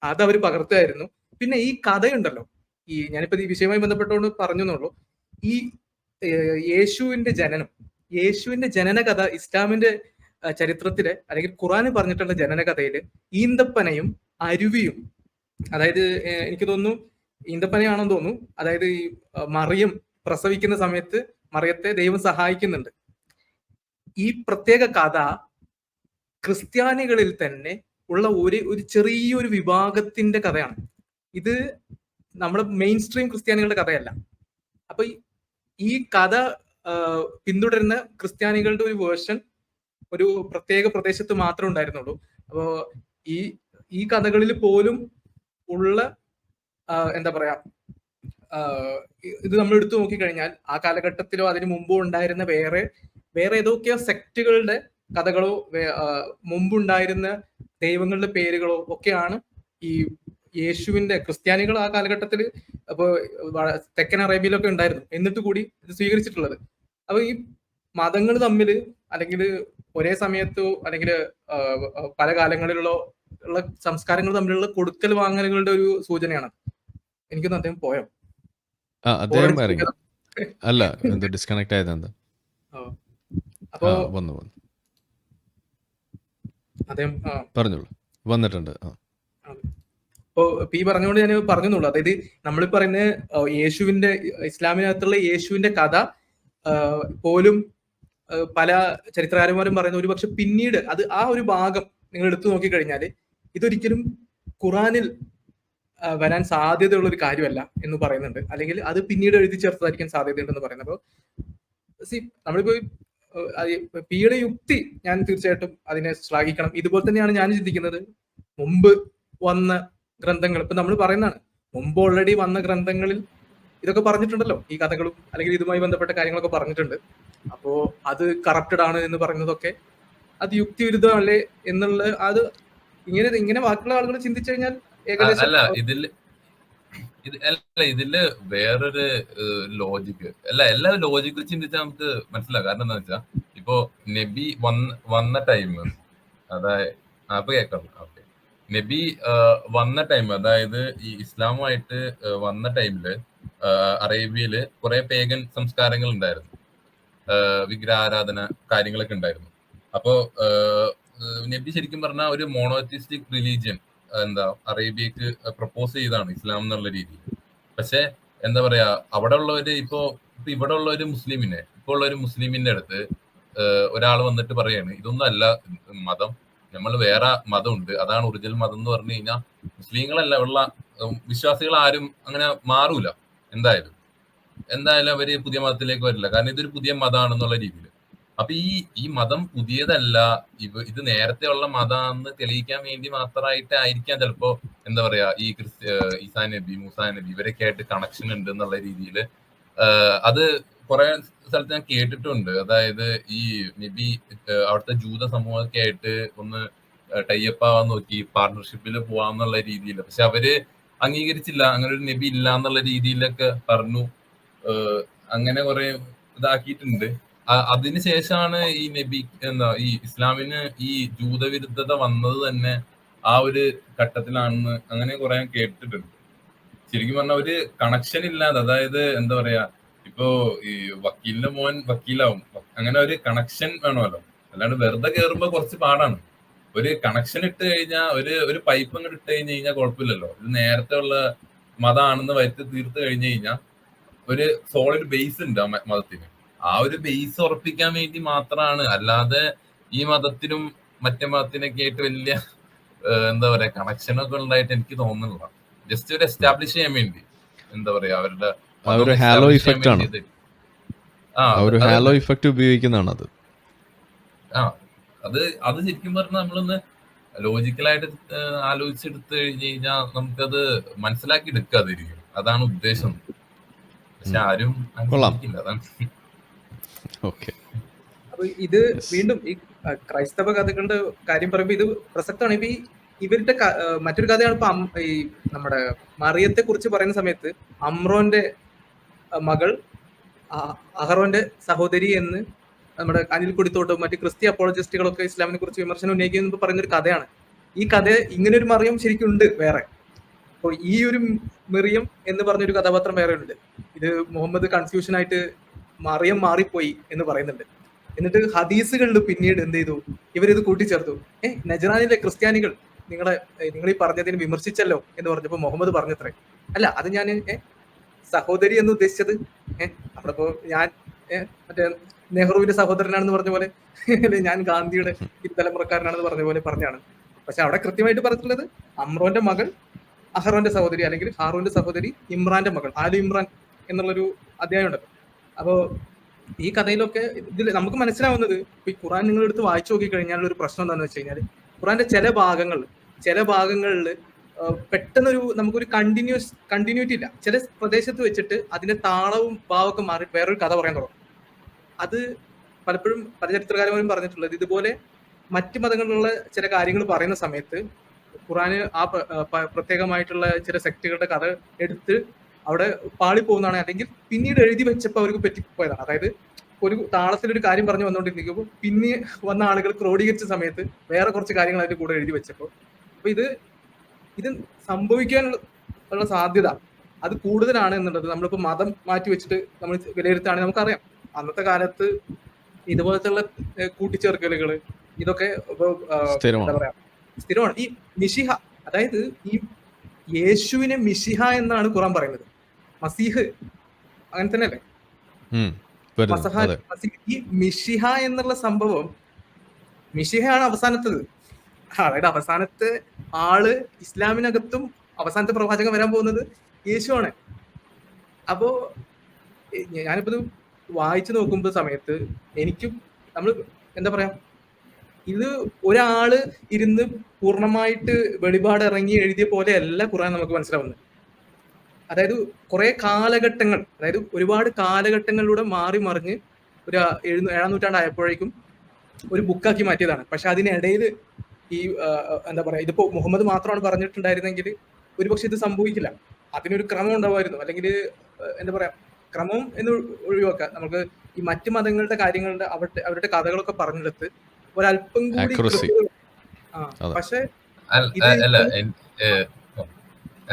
അത് അവർ പകർത്തുമായിരുന്നു. പിന്നെ ഈ കഥയുണ്ടല്ലോ, ഞാനിപ്പോ ഈ വിഷയവുമായി ബന്ധപ്പെട്ടുകൊണ്ട് പറഞ്ഞു എന്നുള്ളൂ, ഈ യേശുവിന്റെ ജനന കഥ ഇസ്ലാമിന്റെ ചരിത്രത്തില് അല്ലെങ്കിൽ ഖുറാന് പറഞ്ഞിട്ടുള്ള ജനന കഥയില് ഈന്തപ്പനയും അരുവിയും, അതായത് എനിക്ക് തോന്നുന്നു ഈന്തപ്പനയാണെന്ന് തോന്നുന്നു, അതായത് ഈ മറിയം പ്രസവിക്കുന്ന സമയത്ത് മറിയത്തെ ദൈവം സഹായിക്കുന്നുണ്ട്. ഈ പ്രത്യേക കഥ ക്രിസ്ത്യാനികളിൽ തന്നെ ഉള്ള ഒരു ചെറിയൊരു വിഭാഗത്തിന്റെ കഥയാണ്. ഇത് നമ്മുടെ മെയിൻ സ്ട്രീം ക്രിസ്ത്യാനികളുടെ കഥയല്ല. അപ്പൊ ഈ കഥ പിന്തുടരുന്ന ക്രിസ്ത്യാനികളുടെ ഒരു വേർഷൻ ഒരു പ്രത്യേക പ്രദേശത്ത് മാത്രമേ ഉണ്ടായിരുന്നുള്ളൂ. അപ്പോ ഈ കഥകളിൽ പോലും ഉള്ള എന്താ പറയാ, ഇത് നമ്മൾ എടുത്തു നോക്കിക്കഴിഞ്ഞാൽ ആ കാലഘട്ടത്തിലോ അതിനു മുമ്പോ ഉണ്ടായിരുന്ന വേറെ ഏതൊക്കെയോ സെക്റ്റുകളുടെ കഥകളോ മുമ്പുണ്ടായിരുന്ന ദൈവങ്ങളുടെ പേരുകളോ ഒക്കെയാണ് ഈ യേശുവിന്റെ ക്രിസ്ത്യാനികൾ ആ കാലഘട്ടത്തിൽ അപ്പൊ തെക്കൻ അറേബ്യയിലൊക്കെ ഉണ്ടായിരുന്നു, എന്നിട്ട് കൂടി ഇത് സ്വീകരിച്ചിട്ടുള്ളത്. അപ്പൊ ഈ മതങ്ങൾ തമ്മിൽ അല്ലെങ്കിൽ ഒരേ സമയത്തോ അല്ലെങ്കിൽ പല കാലങ്ങളിലുള്ള സംസ്കാരങ്ങൾ തമ്മിലുള്ള കൊടുക്കൽ വാങ്ങലുകളുടെ ഒരു സൂചനയാണ്. എനിക്കൊന്ന് അദ്ദേഹം പോയോ? അദ്ദേഹം അല്ല, എന്തോ ഡിസ്കണക്ട് ആയത് എന്താ? അപ്പോ വന്നു അദ്ദേഹം പറഞ്ഞോളൂ, വന്നിട്ടുണ്ട്. ഇപ്പോ പി പറഞ്ഞുകൊണ്ട് ഞാൻ പറഞ്ഞുള്ളൂ. അതായത് നമ്മൾ പറയുന്ന യേശുവിന്റെ ഇസ്ലാമിനകത്തുള്ള യേശുവിന്റെ കഥ പോലും പല ചരിത്രകാരന്മാരും പറയുന്ന ഒരു പക്ഷെ പിന്നീട് അത് ആ ഒരു ഭാഗം നിങ്ങൾ എടുത്തു നോക്കിക്കഴിഞ്ഞാൽ ഇതൊരിക്കലും ഖുറാനിൽ വരാൻ സാധ്യതയുള്ള ഒരു കാര്യമല്ല എന്ന് പറയുന്നുണ്ട്, അല്ലെങ്കിൽ അത് പിന്നീട് എഴുതി ചേർത്തതായിരിക്കാൻ സാധ്യതയുണ്ടെന്ന് പറയുന്നത്. അപ്പോൾ നമ്മളിപ്പോ പിയുടെ യുക്തി ഞാൻ തീർച്ചയായിട്ടും അതിനെ ശ്ലാഘിക്കണം. ഇതുപോലെ തന്നെയാണ് ഞാൻ ചിന്തിക്കുന്നത്. മുമ്പ് വന്ന ഗ്രന്ഥങ്ങൾ ഇപ്പൊ നമ്മൾ പറയുന്നതാണ്, മുമ്പ് ഓൾറെഡി വന്ന ഗ്രന്ഥങ്ങളിൽ ഇതൊക്കെ പറഞ്ഞിട്ടുണ്ടല്ലോ, ഈ കഥകളും അല്ലെങ്കിൽ ഇതുമായി ബന്ധപ്പെട്ട കാര്യങ്ങളൊക്കെ പറഞ്ഞിട്ടുണ്ട്. അപ്പോ അത് കറപ്റ്റഡ് ആണ് എന്ന് പറയുന്നതൊക്കെ അത് യുക്തിവിരുദ്ധമല്ലേ എന്നുള്ള അത് ഇങ്ങനെ ബാക്കിയുള്ള ആളുകൾ ചിന്തിച്ചു കഴിഞ്ഞാൽ ഏകദേശം ഇതില് വേറൊരു ലോജിക്ക് എല്ലാ ലോജിക്ക് ചിന്തിച്ചാൽ നമുക്ക് മനസ്സിലാക്കാം. കാരണം എന്താ വെച്ചാൽ ഇപ്പോ നബി വന്ന ടൈം, അതായത് അപ്പൊ കേൾക്കാം, ഓക്കെ, നബി വന്ന ടൈം, അതായത് ഈ ഇസ്ലാമുമായിട്ട് വന്ന ടൈമില് അറേബ്യയില് കുറെ പേഗൻ സംസ്കാരങ്ങൾ ഉണ്ടായിരുന്നു, വിഗ്രഹാരാധന കാര്യങ്ങളൊക്കെ ഉണ്ടായിരുന്നു. അപ്പോ നബി ശരിക്കും പറഞ്ഞാൽ ഒരു മോണോത്തിസ്റ്റിക് റിലീജിയൻ അറേബ്യക്ക് പ്രപ്പോസ് ചെയ്താണ് ഇസ്ലാം എന്നുള്ള രീതിയിൽ. പക്ഷെ എന്താ പറയാ, അവിടെ ഉള്ളവര് ഇവിടെ ഉള്ള ഒരു മുസ്ലിമിനെ, ഇപ്പോൾ ഉള്ള ഒരു മുസ്ലിമിന്റെ അടുത്ത് ഒരാൾ വന്നിട്ട് പറയാണ് ഇതൊന്നും അല്ല മതം, നമ്മൾ വേറെ മതമുണ്ട്, അതാണ് ഒറിജിനൽ മതം എന്ന് പറഞ്ഞു കഴിഞ്ഞാൽ മുസ്ലിങ്ങളല്ല ഉള്ള വിശ്വാസികൾ ആരും അങ്ങനെ മാറൂല. എന്തായാലും അവര് പുതിയ മതത്തിലേക്ക് വരില്ല, കാരണം ഇതൊരു പുതിയ മതമാണെന്നുള്ള രീതിയിൽ. അപ്പൊ ഈ മതം പുതിയതല്ല, ഇത് നേരത്തെ ഉള്ള മതമാണെന്ന് തെളിയിക്കാൻ വേണ്ടി മാത്രമായിട്ട് ആയിരിക്കാം ചിലപ്പോ എന്താ പറയാ ഈ ഈസാ നബി, മൂസാ നബി ഇവരൊക്കെ ആയിട്ട് കണക്ഷൻ ഉണ്ട് എന്നുള്ള രീതിയിൽ അത് കുറെ സ്ഥലത്ത് ഞാൻ കേട്ടിട്ടുണ്ട്. അതായത് ഈ നബി അവിടുത്തെ ജൂത സമൂഹമൊക്കെ ആയിട്ട് ഒന്ന് ടൈപ്പ് ആവാൻ നോക്കി, പാർട്ണർഷിപ്പിൽ പോവാന്നുള്ള രീതിയിൽ. പക്ഷെ അവര് അംഗീകരിച്ചില്ല, അങ്ങനെ ഒരു നബി ഇല്ല എന്നുള്ള രീതിയിലൊക്കെ പറഞ്ഞു. അങ്ങനെ കുറെ ഇതാക്കിയിട്ടുണ്ട്. അതിനുശേഷമാണ് ഈ നബി ഈ ഇസ്ലാമിന് ഈ ജൂതവിരുദ്ധത വന്നത് തന്നെ ആ ഒരു ഘട്ടത്തിലാണെന്ന് അങ്ങനെ കുറെ കേട്ടിട്ടുണ്ട്. ശരിക്കും പറഞ്ഞാൽ ഒരു കണക്ഷൻ ഇല്ലാതെ, അതായത് എന്താ പറയാ, ഇപ്പോ ഈ വക്കീലിന്റെ മോൻ വക്കീലാവും, അങ്ങനെ ഒരു കണക്ഷൻ വേണമല്ലോ, അല്ലാണ്ട് വെറുതെ കയറുമ്പോ കുറച്ച് പാടാണ്. ഒരു കണക്ഷൻ ഇട്ട് കഴിഞ്ഞാൽ ഒരു പൈപ്പ് അങ്ങോട്ട് ഇട്ട് കഴിഞ്ഞാൽ കുഴപ്പമില്ലല്ലോ. ഇത് നേരത്തെ ഉള്ള മതമാണെന്ന് വരുത്തി തീർത്ത് കഴിഞ്ഞു കഴിഞ്ഞാൽ ഒരു സോളിഡ് ബേസ് ഉണ്ട് ആ മതത്തിന്. ആ ഒരു ബേസ് ഉറപ്പിക്കാൻ വേണ്ടി മാത്രമാണ്, അല്ലാതെ ഈ മതത്തിനും മറ്റേ മതത്തിനൊക്കെ ആയിട്ട് വലിയ എന്താ പറയാ കണക്ഷനൊക്കെ ഉണ്ടായിട്ട് എനിക്ക് തോന്നുന്നില്ല. ജസ്റ്റ് ഒരു എസ്റ്റാബ്ലിഷ് ചെയ്യാൻ വേണ്ടി എന്താ പറയാ അവരുടെ ഹാലോ ഇഫക്റ്റ് ആണ്, ഹാലോ ഇഫക്റ്റ് ഉപയോഗിക്കുന്നതാണ് അത്. അത് ശരിക്കും പറഞ്ഞാൽ നമ്മളൊന്ന് ലോജിക്കലായിട്ട് ആലോചിച്ചെടുത്ത് കഴിഞ്ഞ് കഴിഞ്ഞാൽ നമുക്കത് മനസ്സിലാക്കി എടുക്കാതിരിക്കും, അതാണ് ഉദ്ദേശം. പക്ഷെ ആരും അനുസരിക്കില്ല, അതാണ്. അപ്പൊ ഇത് വീണ്ടും ഈ ക്രൈസ്തവ കഥകളുടെ കാര്യം പറയുമ്പോ ഇത് പ്രസക്തമാണ്. ഇപ്പൊ ഇവരുടെ മറ്റൊരു കഥയാണ് ഇപ്പൊ ഈ നമ്മുടെ മറിയത്തെ കുറിച്ച് പറയുന്ന സമയത്ത് അമ്രോന്റെ മകൾ അഹറോന്റെ സഹോദരി എന്ന് നമ്മുടെ അനിൽ കുടിത്തോട്ടും മറ്റു ക്രിസ്ത്യ അപ്പോളജിസ്റ്റുകളൊക്കെ ഇസ്ലാമിനെ കുറിച്ച് വിമർശനം ഉന്നയിക്കുന്ന പറയുന്നൊരു കഥയാണ്. ഈ കഥ ഇങ്ങനെ ഒരു മറിയം ശരിക്കും ഉണ്ട് വേറെ. അപ്പോൾ ഈ ഒരു മറിയം എന്ന് പറഞ്ഞൊരു കഥാപാത്രം വേറെ ഉണ്ട്. ഇത് മുഹമ്മദ് കൺഫ്യൂഷൻ ആയിട്ട് മറിയം മാറിപ്പോയി എന്ന് പറയുന്നുണ്ട്. എന്നിട്ട് ഹദീസുകളിൽ പിന്നീട് എന്ത് ചെയ്തു, ഇവരിത് കൂട്ടിച്ചേർത്തു. നജറാനിലെ ക്രിസ്ത്യാനികൾ നിങ്ങൾ ഈ പറഞ്ഞതിന് വിമർശിച്ചല്ലോ എന്ന് പറഞ്ഞപ്പോ മുഹമ്മദ് പറഞ്ഞത്രേ, അല്ല അത് ഞാൻ സഹോദരി എന്ന് ഉദ്ദേശിച്ചത് നമ്മളിപ്പോ ഞാൻ മറ്റേ നെഹ്റുവിന്റെ സഹോദരനാണെന്ന് പറഞ്ഞ പോലെ ഞാൻ ഗാന്ധിയുടെ തലമുറക്കാരനാണെന്ന് പറഞ്ഞ പോലെ പറഞ്ഞാണ്. പക്ഷെ അവിടെ കൃത്യമായിട്ട് പറഞ്ഞിട്ടുള്ളത് അമ്രോന്റെ മകൾ അഹ്റോന്റെ സഹോദരി, അല്ലെങ്കിൽ ഹാറൂന്റെ സഹോദരി ഇമ്രാന്റെ മകൾ, ആലു ഇമ്രാൻ എന്നുള്ളൊരു അധ്യായം ഉണ്ടല്ലോ. അപ്പോ ഈ കഥയിലൊക്കെ ഇതിൽ നമുക്ക് മനസ്സിലാവുന്നത്, ഈ ഖുറാൻ നിങ്ങൾ എടുത്ത് വായിച്ചു നോക്കി കഴിഞ്ഞാൽ ഒരു പ്രശ്നം എന്താണെന്ന് വെച്ച് കഴിഞ്ഞാൽ, ഖുറാന്റെ ചില ഭാഗങ്ങളിൽ പെട്ടെന്നൊരു നമുക്കൊരു കണ്ടിന്യൂറ്റി ഇല്ല. ചില പ്രദേശത്ത് വെച്ചിട്ട് അതിന്റെ താളവും ഭാവമൊക്കെ മാറി വേറൊരു കഥ പറയാൻ തുടങ്ങും. അത് പലപ്പോഴും പല ചരിത്രകാരന്മാരും പറഞ്ഞിട്ടുള്ളത്, ഇതുപോലെ മറ്റു മതങ്ങളിലുള്ള ചില കാര്യങ്ങൾ പറയുന്ന സമയത്ത് ഖുറാന് ആ പ്രത്യേകമായിട്ടുള്ള ചില സെക്റ്റുകളുടെ കഥ എടുത്ത് അവിടെ പാളി പോകുന്നതാണ്, അല്ലെങ്കിൽ പിന്നീട് എഴുതി വെച്ചപ്പോൾ അവർക്ക് പറ്റിപ്പോയതാണ്. അതായത് ഒരു താളത്തിലൊരു കാര്യം പറഞ്ഞു വന്നുകൊണ്ടിരിക്കുമ്പോൾ പിന്നെ വന്ന ആളുകൾ ക്രോഡീകരിച്ച സമയത്ത് വേറെ കുറച്ച് കാര്യങ്ങൾ അതിന്റെ കൂടെ എഴുതി വെച്ചപ്പോൾ, അപ്പൊ ഇത് സംഭവിക്കാനുള്ള സാധ്യത അത് കൂടുതലാണ് എന്നുള്ളത് നമ്മളിപ്പോ മതം മാറ്റി വെച്ചിട്ട് നമ്മൾ വിലയിരുത്തുകയാണെങ്കിൽ നമുക്കറിയാം. അന്നത്തെ കാലത്ത് ഇതുപോലത്തെ കൂട്ടിച്ചേർക്കലുകൾ ഇതൊക്കെ എന്താ പറയാ സ്ഥിരമാണ്. ഈ മിശിഹ, അതായത് ഈ യേശുവിനെ മിശിഹ എന്നാണ് ഖുറാൻ പറയുന്നത്. മസീഹ് അങ്ങനെ തന്നെയല്ലേ? ഈ മിശിഹ എന്നുള്ള സംഭവം, മിശിഹയാണ് അവസാനത്തത്. അതായത് അവസാനത്തെ ആള് ഇസ്ലാമിനകത്തും അവസാനത്തെ പ്രവാചകൻ വരാൻ പോകുന്നത് യേശുവാണ്. അപ്പോ ഞാനിപ്പോ ഇത് വായിച്ചു നോക്കുമ്പോ സമയത്ത് എനിക്കും നമ്മൾ എന്താ പറയാ, ഇത് ഒരാള് ഇരുന്ന് പൂർണ്ണമായിട്ട് വെളിപാട് ഇറങ്ങി എഴുതിയ പോലെയല്ല ഖുർആൻ നമുക്ക് മനസ്സിലാവുന്നത്. അതായത് കുറെ കാലഘട്ടങ്ങൾ, അതായത് ഒരുപാട് കാലഘട്ടങ്ങളിലൂടെ മാറി മറിഞ്ഞ് ഒരു 7-ാം നൂറ്റാണ്ടായപ്പോഴേക്കും ഒരു ബുക്കാക്കി മാറ്റിയതാണ്. പക്ഷെ അതിനിടയിൽ ഈ എന്താ പറയാ, ഇതിപ്പോ മുഹമ്മദ് മാത്രമാണ് പറഞ്ഞിട്ടുണ്ടായിരുന്നെങ്കിൽ ഒരുപക്ഷെ ഇത് സംഭവിക്കില്ല. അതിനൊരു ക്രമം ഉണ്ടാവുമായിരുന്നു. അല്ലെങ്കിൽ എന്താ പറയാ, ക്രമം എന്ന് ഒഴിവാക്കാം, നമുക്ക് ഈ മറ്റു മതങ്ങളുടെ കാര്യങ്ങളുടെ അവരുടെ കഥകളൊക്കെ പറഞ്ഞെടുത്ത് ഒരല്പം കൂടി പക്ഷെ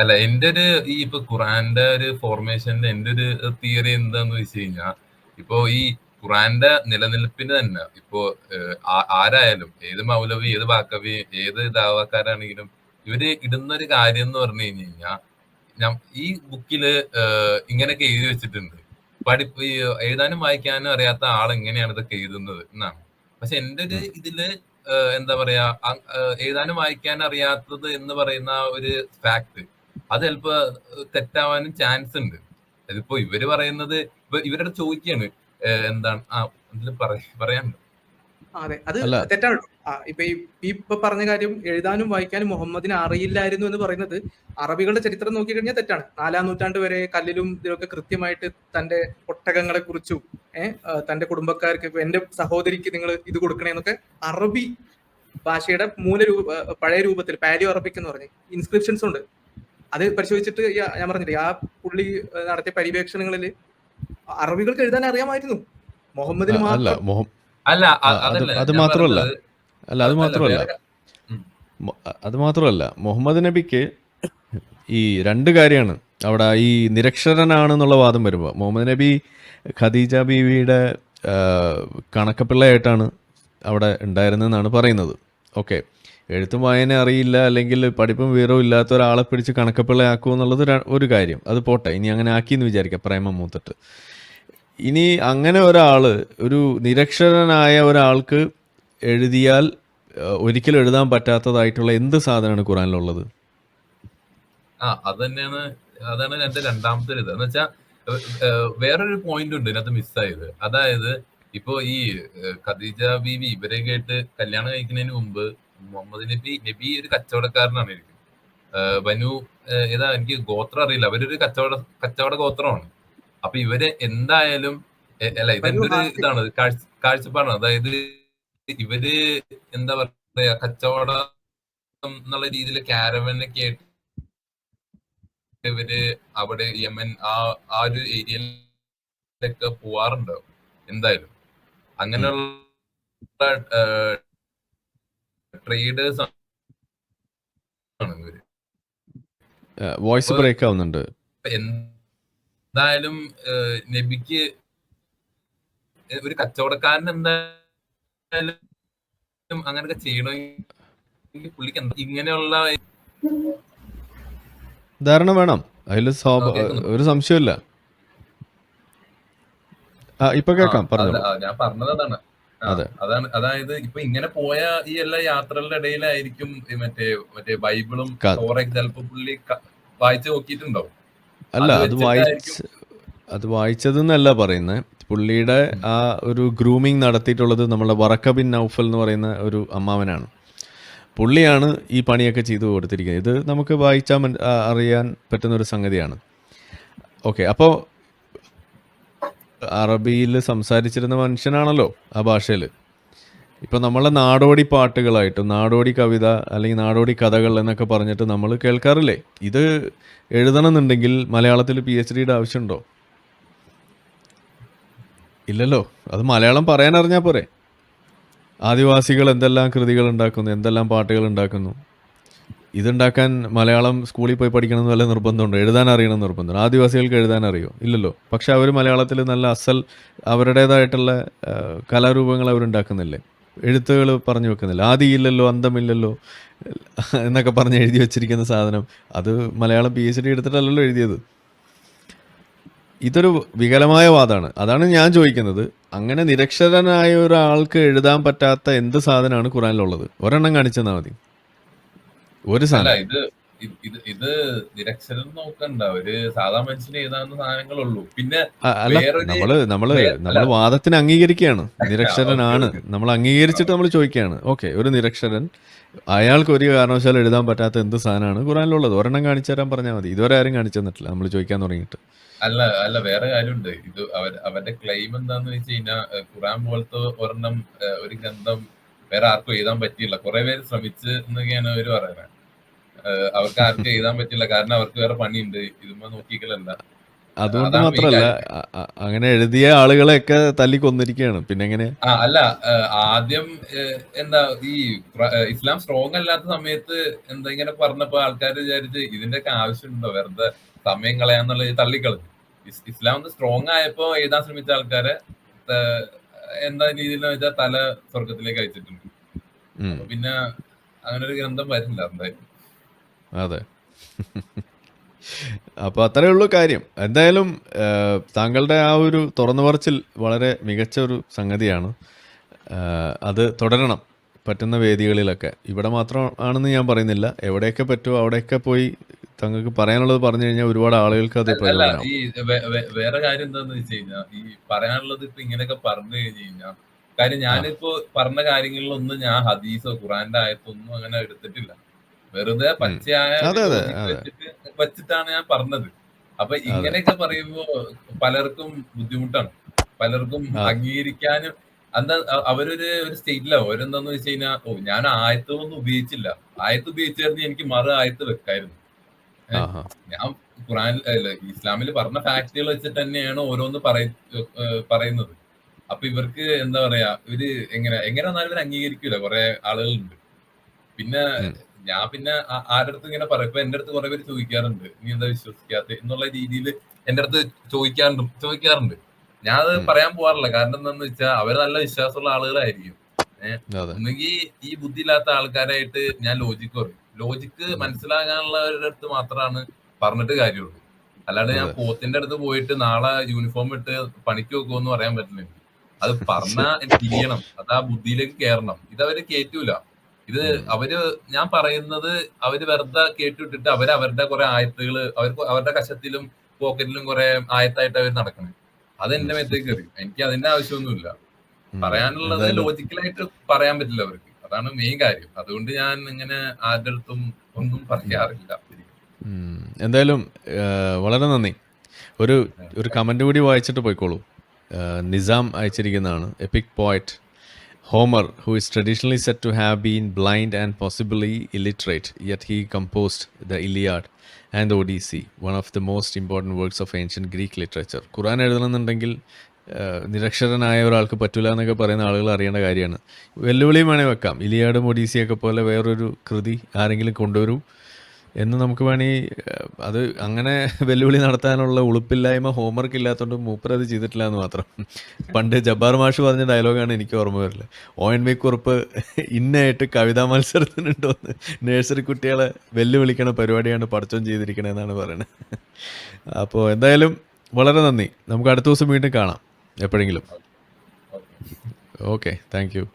അല്ല എന്റെ ഒരു ഈ ഇപ്പൊ ഖുറാന്റെ ഒരു ഫോർമേഷന്റെ എന്റെ ഒരു തിയറി എന്താന്ന് വെച്ച് കഴിഞ്ഞാൽ, ഇപ്പോ ഈ ഖുറാന്റെ നിലനിൽപ്പിന് തന്നെ ഇപ്പോ ആരായാലും, ഏത് മൗലവി, ഏത് ബാക്കവി, ഏത് ദാവാക്കാരാണെങ്കിലും ഇവര് ഇടുന്ന ഒരു കാര്യം എന്ന് പറഞ്ഞു കഴിഞ്ഞു കഴിഞ്ഞാൽ, ഈ ബുക്കില് ഇങ്ങനെയൊക്കെ എഴുതി വെച്ചിട്ടുണ്ട്, എഴുതാനും വായിക്കാനും അറിയാത്ത ആൾ എങ്ങനെയാണ് ഇതൊക്കെ എഴുതുന്നത് എന്നാണ്. പക്ഷെ എന്റെ ഒരു ഇതില് എന്താ പറയാ, എഴുതാനും വായിക്കാനും അറിയാത്തത് എന്ന് പറയുന്ന ഒരു ഫാക്ട് അത് ചിലപ്പോ തെറ്റാവാനും ചാൻസ് ഉണ്ട്. അതിപ്പോ ഇവര് പറയുന്നത്, ഇവരുടെ ചോദിക്കാണ് എന്താണ് പറയാനുണ്ട്. അതെ, അത് തെറ്റാണ്. ഇപ്പൊ പറഞ്ഞ കാര്യം, എഴുതാനും വായിക്കാനും മുഹമ്മദിന് അറിയില്ലായിരുന്നു എന്ന് പറയുന്നത് അറബികളുടെ ചരിത്രം നോക്കിക്കഴിഞ്ഞാൽ തെറ്റാണ്. 4-ാം നൂറ്റാണ്ട് വരെ കല്ലിലും ഇതിലൊക്കെ കൃത്യമായിട്ട് തന്റെ ഒട്ടകങ്ങളെ കുറിച്ചും തന്റെ കുടുംബക്കാർക്ക്, എന്റെ സഹോദരിക്ക് നിങ്ങൾ ഇത് കൊടുക്കണേന്നൊക്കെ അറബി ഭാഷയുടെ പഴയ രൂപത്തിൽ പാലിയോ അറബിക് എന്ന് പറഞ്ഞ് ഇൻസ്ക്രിപ്ഷൻസ് ഉണ്ട്. അത് പരിശോധിച്ചിട്ട് ഞാൻ പറഞ്ഞില്ലേ, ആ പുള്ളി നടത്തിയ പര്യവേക്ഷണങ്ങളിൽ അറബികൾക്ക് എഴുതാൻ അറിയാമായിരുന്നു, മുഹമ്മദിന് മാത്രം അത് മാത്രമല്ല മുഹമ്മദ് നബിക്ക് ഈ രണ്ട് കാര്യമാണ് അവിടെ. ഈ നിരക്ഷരനാണെന്നുള്ള വാദം വരുമ്പോൾ മുഹമ്മദ് നബി ഖദീജ ബീവിയുടെ കണക്കപ്പിള്ളയായിട്ടാണ് അവിടെ ഉണ്ടായിരുന്നതെന്നാണ് പറയുന്നത്. ഓക്കെ, എഴുത്തും വായന അറിയില്ല, അല്ലെങ്കിൽ പഠിപ്പും വിവരവും ഇല്ലാത്ത ഒരാളെ പിടിച്ച് കണക്കപ്പിള്ളയാക്കുക എന്നുള്ളത് ഒരു കാര്യം. അത് പോട്ടെ, ഇനി അങ്ങനെ ആക്കിയെന്ന് വിചാരിക്കാം, പ്രേമം മൂത്തിട്ട്. ഇനി അങ്ങനെ ഒരു നിരക്ഷരനായ ഒരാൾക്ക് എഴുതിയാൽ ഒരിക്കലും എഴുതാൻ പറ്റാത്തതായിട്ടുള്ള എന്ത് സാധനമാണ് ഖുറാനിലുള്ളത്? അതാണ് എന്റെ രണ്ടാമത്തെ ഇത് എന്ന് വെച്ചാൽ, വേറൊരു പോയിന്റ് ഉണ്ട് ഇതിനകത്ത് മിസ്സായത്. അതായത് ഇപ്പൊ ഈ ഖദീജ ബീവി ഇവരെയൊക്കെ ആയിട്ട് കല്യാണം കഴിക്കുന്നതിന് മുമ്പ് മുഹമ്മദ് നബി ഒരു കച്ചവടക്കാരനാണ്. ബനു ഏതാ എനിക്ക് ഗോത്രം അറിയില്ല, അവരൊരു കച്ചവട ഗോത്രമാണ്. അപ്പൊ ഇവര് എന്തായാലും അല്ല, ഇതെന്റെ ഒരു ഇതാണ്, കാഴ്ചപ്പാടാണ്. അതായത് ഇവര് എന്താ പറയാ, കച്ചവടം എന്നുള്ള രീതിയിൽ കാരവനൊക്കെ ആയിട്ട് ഇവര് അവിടെ യമൻ ആ ഒരു ഏരിയയിലൊക്കെ പോവാറുണ്ടാവും എന്തായാലും. അങ്ങനെയുള്ള ട്രേഡേഴ്സ് ആണ് ഇവര്. വോയിസ് ബ്രേക്ക് ആവുന്നുണ്ട്. എന്തായാലും നബിക്ക് ഒരു കച്ചവടക്കാരൻ എന്തായാലും അങ്ങനെയൊക്കെ ചെയ്യണമെങ്കിൽ പുള്ളിക്ക് എന്താ ഇങ്ങനെയുള്ള ധാരണ വേണം, അതിൽ കേൾക്കുന്നു. ഒരു സംശയമില്ല. ഇപ്പൊ കേൾക്കാം, പറഞ്ഞോളൂ. ഞാൻ പറഞ്ഞത് അതാണ്. അതെ. അതായത് ഇപ്പൊ ഇങ്ങനെ പോയ ഈ എല്ലാ യാത്രകളുടെ ഇടയിലായിരിക്കും ഈ മറ്റേ ബൈബിളും ക- തോറയൊക്കെ ചിലപ്പോ പുള്ളി വായിച്ചു നോക്കിയിട്ടുണ്ടാവും. അല്ല, അത് അത് വെച്ചിട്ടായിരിക്കും. വായിച്ചതെന്നല്ല പറയുന്നത്. പുള്ളിയുടെ ആ ഒരു ഗ്രൂമിങ് നടത്തിയിട്ടുള്ളത് നമ്മളെ വറക്ക ബിൻ നൗഫൽ എന്ന് പറയുന്ന ഒരു അമ്മാവനാണ്. പുള്ളിയാണ് ഈ പണിയൊക്കെ ചെയ്തു കൊടുത്തിരിക്കുന്നത്. ഇത് നമുക്ക് വായിച്ചാൽ അറിയാൻ പറ്റുന്നൊരു സംഗതിയാണ്. ഓക്കെ, അപ്പോൾ അറബിയിൽ സംസാരിച്ചിരുന്ന മനുഷ്യനാണല്ലോ ആ ഭാഷയിൽ. ഇപ്പോൾ നമ്മളെ നാടോടി പാട്ടുകളായിട്ടും നാടോടി കവിത അല്ലെങ്കിൽ നാടോടി കഥകൾ എന്നൊക്കെ പറഞ്ഞിട്ട് നമ്മൾ കേൾക്കാറില്ലേ? ഇത് എഴുതണമെന്നുണ്ടെങ്കിൽ മലയാളത്തിൽ PhD ആവശ്യമുണ്ടോ? ഇല്ലല്ലോ. അത് മലയാളം പറയാൻ അറിഞ്ഞാൽ പോരെ. ആദിവാസികൾ എന്തെല്ലാം കൃതികൾ ഉണ്ടാക്കുന്നു, എന്തെല്ലാം പാട്ടുകൾ ഉണ്ടാക്കുന്നു. ഇതുണ്ടാക്കാൻ മലയാളം സ്കൂളിൽ പോയി പഠിക്കണമെന്ന് വല്ല നിർബന്ധമുണ്ടോ? എഴുതാൻ അറിയണമെന്ന് നിർബന്ധമുണ്ടോ? ആദിവാസികൾക്ക് എഴുതാൻ അറിയോ? ഇല്ലല്ലോ. പക്ഷെ അവർ മലയാളത്തിൽ നല്ല അസൽ അവരുടേതായിട്ടുള്ള കലാരൂപങ്ങൾ അവരുണ്ടാക്കുന്നില്ലേ? എഴുത്തുകൾ പറഞ്ഞു വെക്കുന്നില്ല. ആദിയില്ലല്ലോ അന്തമില്ലല്ലോ എന്നൊക്കെ പറഞ്ഞ് എഴുതി വെച്ചിരിക്കുന്ന സാധനം അത് മലയാളം PhD എടുത്തിട്ടല്ലല്ലോ എഴുതിയത്. ഇതൊരു വികലമായ വാദമാണ്. അതാണ് ഞാൻ ചോദിക്കുന്നത്. അങ്ങനെ നിരക്ഷരനായ ഒരാൾക്ക് എഴുതാൻ പറ്റാത്ത എന്ത് സാധനമാണ് ഖുറാനിലുള്ളത്? ഒരെണ്ണം കാണിച്ചെന്നാൽ മതി. ഒരു അല്ല സാധനം. ഇത് നിരക്ഷരം നോക്കണ്ട, ഒരു സാധാ മനുഷ്യന് എഴുതാവുന്ന സാധനങ്ങളുള്ളൂ. പിന്നെ അല്ല, വേറൊരു നമ്മള് അല്ല വാദത്തിന് അംഗീകരിക്കുകയാണ്. ഓക്കെ നിരക്ഷരനാണ് ഓക്കെ നമ്മൾ അംഗീകരിച്ചിട്ട് നമ്മൾ ചോദിക്കുകയാണ്. ഓക്കെ, ഒരു നിരക്ഷരൻ, അയാൾക്ക് ഒരു കാരണവശാലും എഴുതാൻ പറ്റാത്ത എന്ത് സാധനമാണ് ഖുറാനിലുള്ളത്? ഒരെണ്ണം കാണിച്ചു തരാൻ പറഞ്ഞാൽ മതി. ഇതുവരെ ആരും കാണിച്ചു തന്നിട്ടില്ല നമ്മൾ ചോദിക്കാൻ തുടങ്ങിയിട്ട്. അല്ല വേറെ കാര്യമുണ്ട്. ഇത് അവരുടെ ക്ലെയിം എന്താന്ന് വെച്ച് കഴിഞ്ഞാൽ ഖുറാൻ പോലത്തെ ഒരെണ്ണം ഒരു ഗ്രന്ഥം വേറെ ആർക്കും എഴുതാൻ പറ്റിയില്ല. കുറെ പേര് ശ്രമിച്ച് എന്നൊക്കെയാണ് അവര് പറയുന്നത്. അവർക്ക് ആർക്കും എഴുതാൻ പറ്റില്ല, കാരണം അവർക്ക് വേറെ പണിയുണ്ട്, ഇതുമ്പോ നോക്കിക്കലല്ല. അതുകൊണ്ട് അതാണ് മെയിൻ മാത്രമല്ല, കാര്യം. അങ്ങനെ എഴുതിയ ആളുകളെയൊക്കെ തല്ലി കൊന്നിരിക്കുകയാണ്. പിന്നെ എങ്ങനെ? അല്ല ആദ്യം എന്താ ഈ ഇസ്ലാം സ്ട്രോങ് അല്ലാത്ത സമയത്ത് എന്താ ഇങ്ങനെ പറഞ്ഞപ്പോ ആൾക്കാർ വിചാരിച്ച് ഇതിന്റെയൊക്കെ ആവശ്യമുണ്ടോ, വെറുതെ സമയം കളയാന്നുള്ളത് തള്ളിക്കളഞ്ഞു. ഇസ്ലാം ഒന്ന് സ്ട്രോങ് ആയപ്പോ എഴുതാൻ ശ്രമിച്ച ആൾക്കാരെ എന്താ രീതിയിൽ വെച്ചാൽ തല സ്വർഗത്തിലേക്ക് അയച്ചിട്ടുണ്ട്. അപ്പൊ പിന്നെ അങ്ങനെ ഒരു ഗ്രന്ഥം വരില്ല എന്തായാലും. അതെ. അപ്പോൾ അത്രേ ഉള്ളൂ കാര്യം. എന്തായാലും താങ്കളുടെ ആ ഒരു തുറന്നു പറച്ചിൽ വളരെ മികച്ച ഒരു സംഗതിയാണ്. അത് തുടരണം പറ്റുന്ന വേദികളിലൊക്കെ. ഇവിടെ മാത്രം ആണെന്ന് ഞാൻ പറയുന്നില്ല. എവിടെയൊക്കെ പറ്റുമോ അവിടെയൊക്കെ പോയി താങ്കൾക്ക് പറയാനുള്ളത് പറഞ്ഞു കഴിഞ്ഞാൽ ഒരുപാട് ആളുകൾക്ക് അത് അല്ല പ്രയോജനമാവും. ഈ വേറെ കാര്യം എന്താന്ന് വെച്ച് കഴിഞ്ഞാൽ, ഈ പറയാനുള്ളത് ഇപ്പൊ ഇങ്ങനെയൊക്കെ പറഞ്ഞു കഴിഞ്ഞു കഴിഞ്ഞാൽ, കാര്യം ഞാനിപ്പോ പറഞ്ഞ കാര്യങ്ങളിലൊന്നും ഞാൻ ഹദീസോ ഖുറാന്റെ ആയത്തൊന്നും അങ്ങനെ എടുത്തിട്ടില്ല. വെറുതെ പച്ചയായ അതെ അതെ ലോജിക്ക് അതെ വെച്ചിട്ടാണ് ഞാൻ പറഞ്ഞത്. അപ്പൊ അതെ ഇങ്ങനെയൊക്കെ പറയുമ്പോ പലർക്കും ബുദ്ധിമുട്ടാണ്, പലർക്കും ആ അംഗീകരിക്കാനും. എന്താ അവരൊരു സ്റ്റേറ്റിലാവും. അവരെന്താന്ന് വെച്ച് കഴിഞ്ഞാൽ, ഞാൻ ആയത്തൊന്നും ഉപയോഗിച്ചില്ല, ആയത്ത് ഉപയോഗിച്ചായിരുന്നു എനിക്ക് മറു ആയത്ത് വെക്കായിരുന്നു. ആഹാ ഞാൻ ഖുറാൻ ഇസ്ലാമിൽ പറഞ്ഞ ഫാക്ടുകൾ വെച്ചിട്ട് തന്നെയാണ് ഓരോന്ന് പറയുന്നത്. അപ്പൊ ഇവർക്ക് എന്താ പറയാ, എങ്ങനെ വന്നാലും ഇവർ അംഗീകരിക്കൂല. കുറെ ആളുകളുണ്ട്. പിന്നെ ഞാൻ ആരുടെ അടുത്ത് ഇങ്ങനെ പറയും. ഇപ്പൊ എന്റെ അടുത്ത് കുറെ പേര് ചോദിക്കാറുണ്ട്, നീ എന്താ വിശ്വസിക്കാത്ത എന്നുള്ള രീതിയിൽ എന്റെ അടുത്ത് ചോദിക്കാറുണ്ട്. ഞാൻ അത് പറയാൻ പോകാറില്ല. കാരണം എന്താന്ന് വെച്ചാൽ അവര് നല്ല വിശ്വാസമുള്ള ആളുകളായിരിക്കും. അതെ ഒന്നുകിൽ ഈ ബുദ്ധിയില്ലാത്ത ആൾക്കാരായിട്ട് ഞാൻ ലോജിക്ക് പറയും. ലോജിക്ക് മനസ്സിലാകാനുള്ളവരുടെ അടുത്ത് മാത്രമാണ് പറഞ്ഞിട്ട് കാര്യമുള്ളൂ. അല്ലാണ്ട് ഞാൻ അതെ പോത്തിന്റെ അടുത്ത് പോയിട്ട് നാളെ യൂണിഫോം ഇട്ട് പണിക്ക് വെക്കുമെന്ന് പറയാൻ പറ്റില്ല എനിക്ക്. അത് പറഞ്ഞാൽ എനിക്ക് തിരിയണം, അത് ആ ബുദ്ധിയിലേക്ക് കയറണം. ഇതവര് കേറ്റൂല. ഇത് ഞാൻ പറയുന്നത് അവര് വെറുതെ കേട്ടുവിട്ടിട്ട് അവരുടെ കുറെ ആയത്തുകള് അവരുടെ കശത്തിലും പോക്കറ്റിലും കുറെ ആയത്തായിട്ട് അവർ നടക്കണം. അത് എന്റെ മേത്തേക്ക് എറിയും. എനിക്ക് അതിന്റെ ആവശ്യമൊന്നുമില്ല. പറയാനുള്ളത് എന്തായാലും ലോജിക്കലായിട്ട് പറയാൻ പറ്റില്ല അവർക്ക്. അതാണ് മെയിൻ കാര്യം. അതുകൊണ്ട് ഞാൻ ഇങ്ങനെ ആരുടെ അടുത്തും ഒന്നും പറയാറില്ല. എന്തായാലും വളരെ നന്ദി. ഒരു കമന്റ് കൂടി വായിച്ചിട്ട് പോയിക്കോളൂ. നിസാം അയച്ചിരിക്കുന്നതാണ്. Epic poet Homer, who is traditionally said to have been blind and possibly illiterate, yet he composed the Iliad and the Odyssey, one of the most important works of ancient Greek literature. ഖുറാൻ എഴുതണമെന്നുണ്ടെങ്കിൽ നിരക്ഷരനായ ഒരാൾക്ക് പറ്റില്ല എന്നൊക്കെ പറയുന്ന ആളുകൾ അറിയേണ്ട കാര്യമാണ്. വെല്ലുവിളിയും വേണേൽ വെക്കാം. ഇലിയാഡും ഒഡീസിയൊക്കെ പോലെ വേറൊരു കൃതി ആരെങ്കിലും കൊണ്ടുവരൂ, എന്ന് നമുക്ക് വേണമെങ്കിൽ അത് അങ്ങനെ വെല്ലുവിളി നടത്താനുള്ള ഉളുപ്പില്ലായ്മ ഹോംവർക്ക് ഇല്ലാത്തതുകൊണ്ട് മൂപ്പർ അത് ചെയ്തിട്ടില്ല എന്ന് മാത്രം. പണ്ട് ജബ്ബാർ മാഷ് പറഞ്ഞ ഡയലോഗാണ് എനിക്ക് ഓർമ്മ വരില്ല. ONV കുറുപ്പ് ഇന്നായിട്ട് കവിതാ മത്സരത്തിനുണ്ടോന്ന് നഴ്സറി കുട്ടികളെ വെല്ലുവിളിക്കണ പരിപാടിയാണ് പടച്ചോൻ ചെയ്തിരിക്കണതെന്നാണ് പറയുന്നത്. അപ്പോൾ എന്തായാലും വളരെ നന്ദി. നമുക്ക് അടുത്ത ദിവസം വീണ്ടും കാണാം എപ്പോഴെങ്കിലും. ഓക്കെ. Okay, thank you.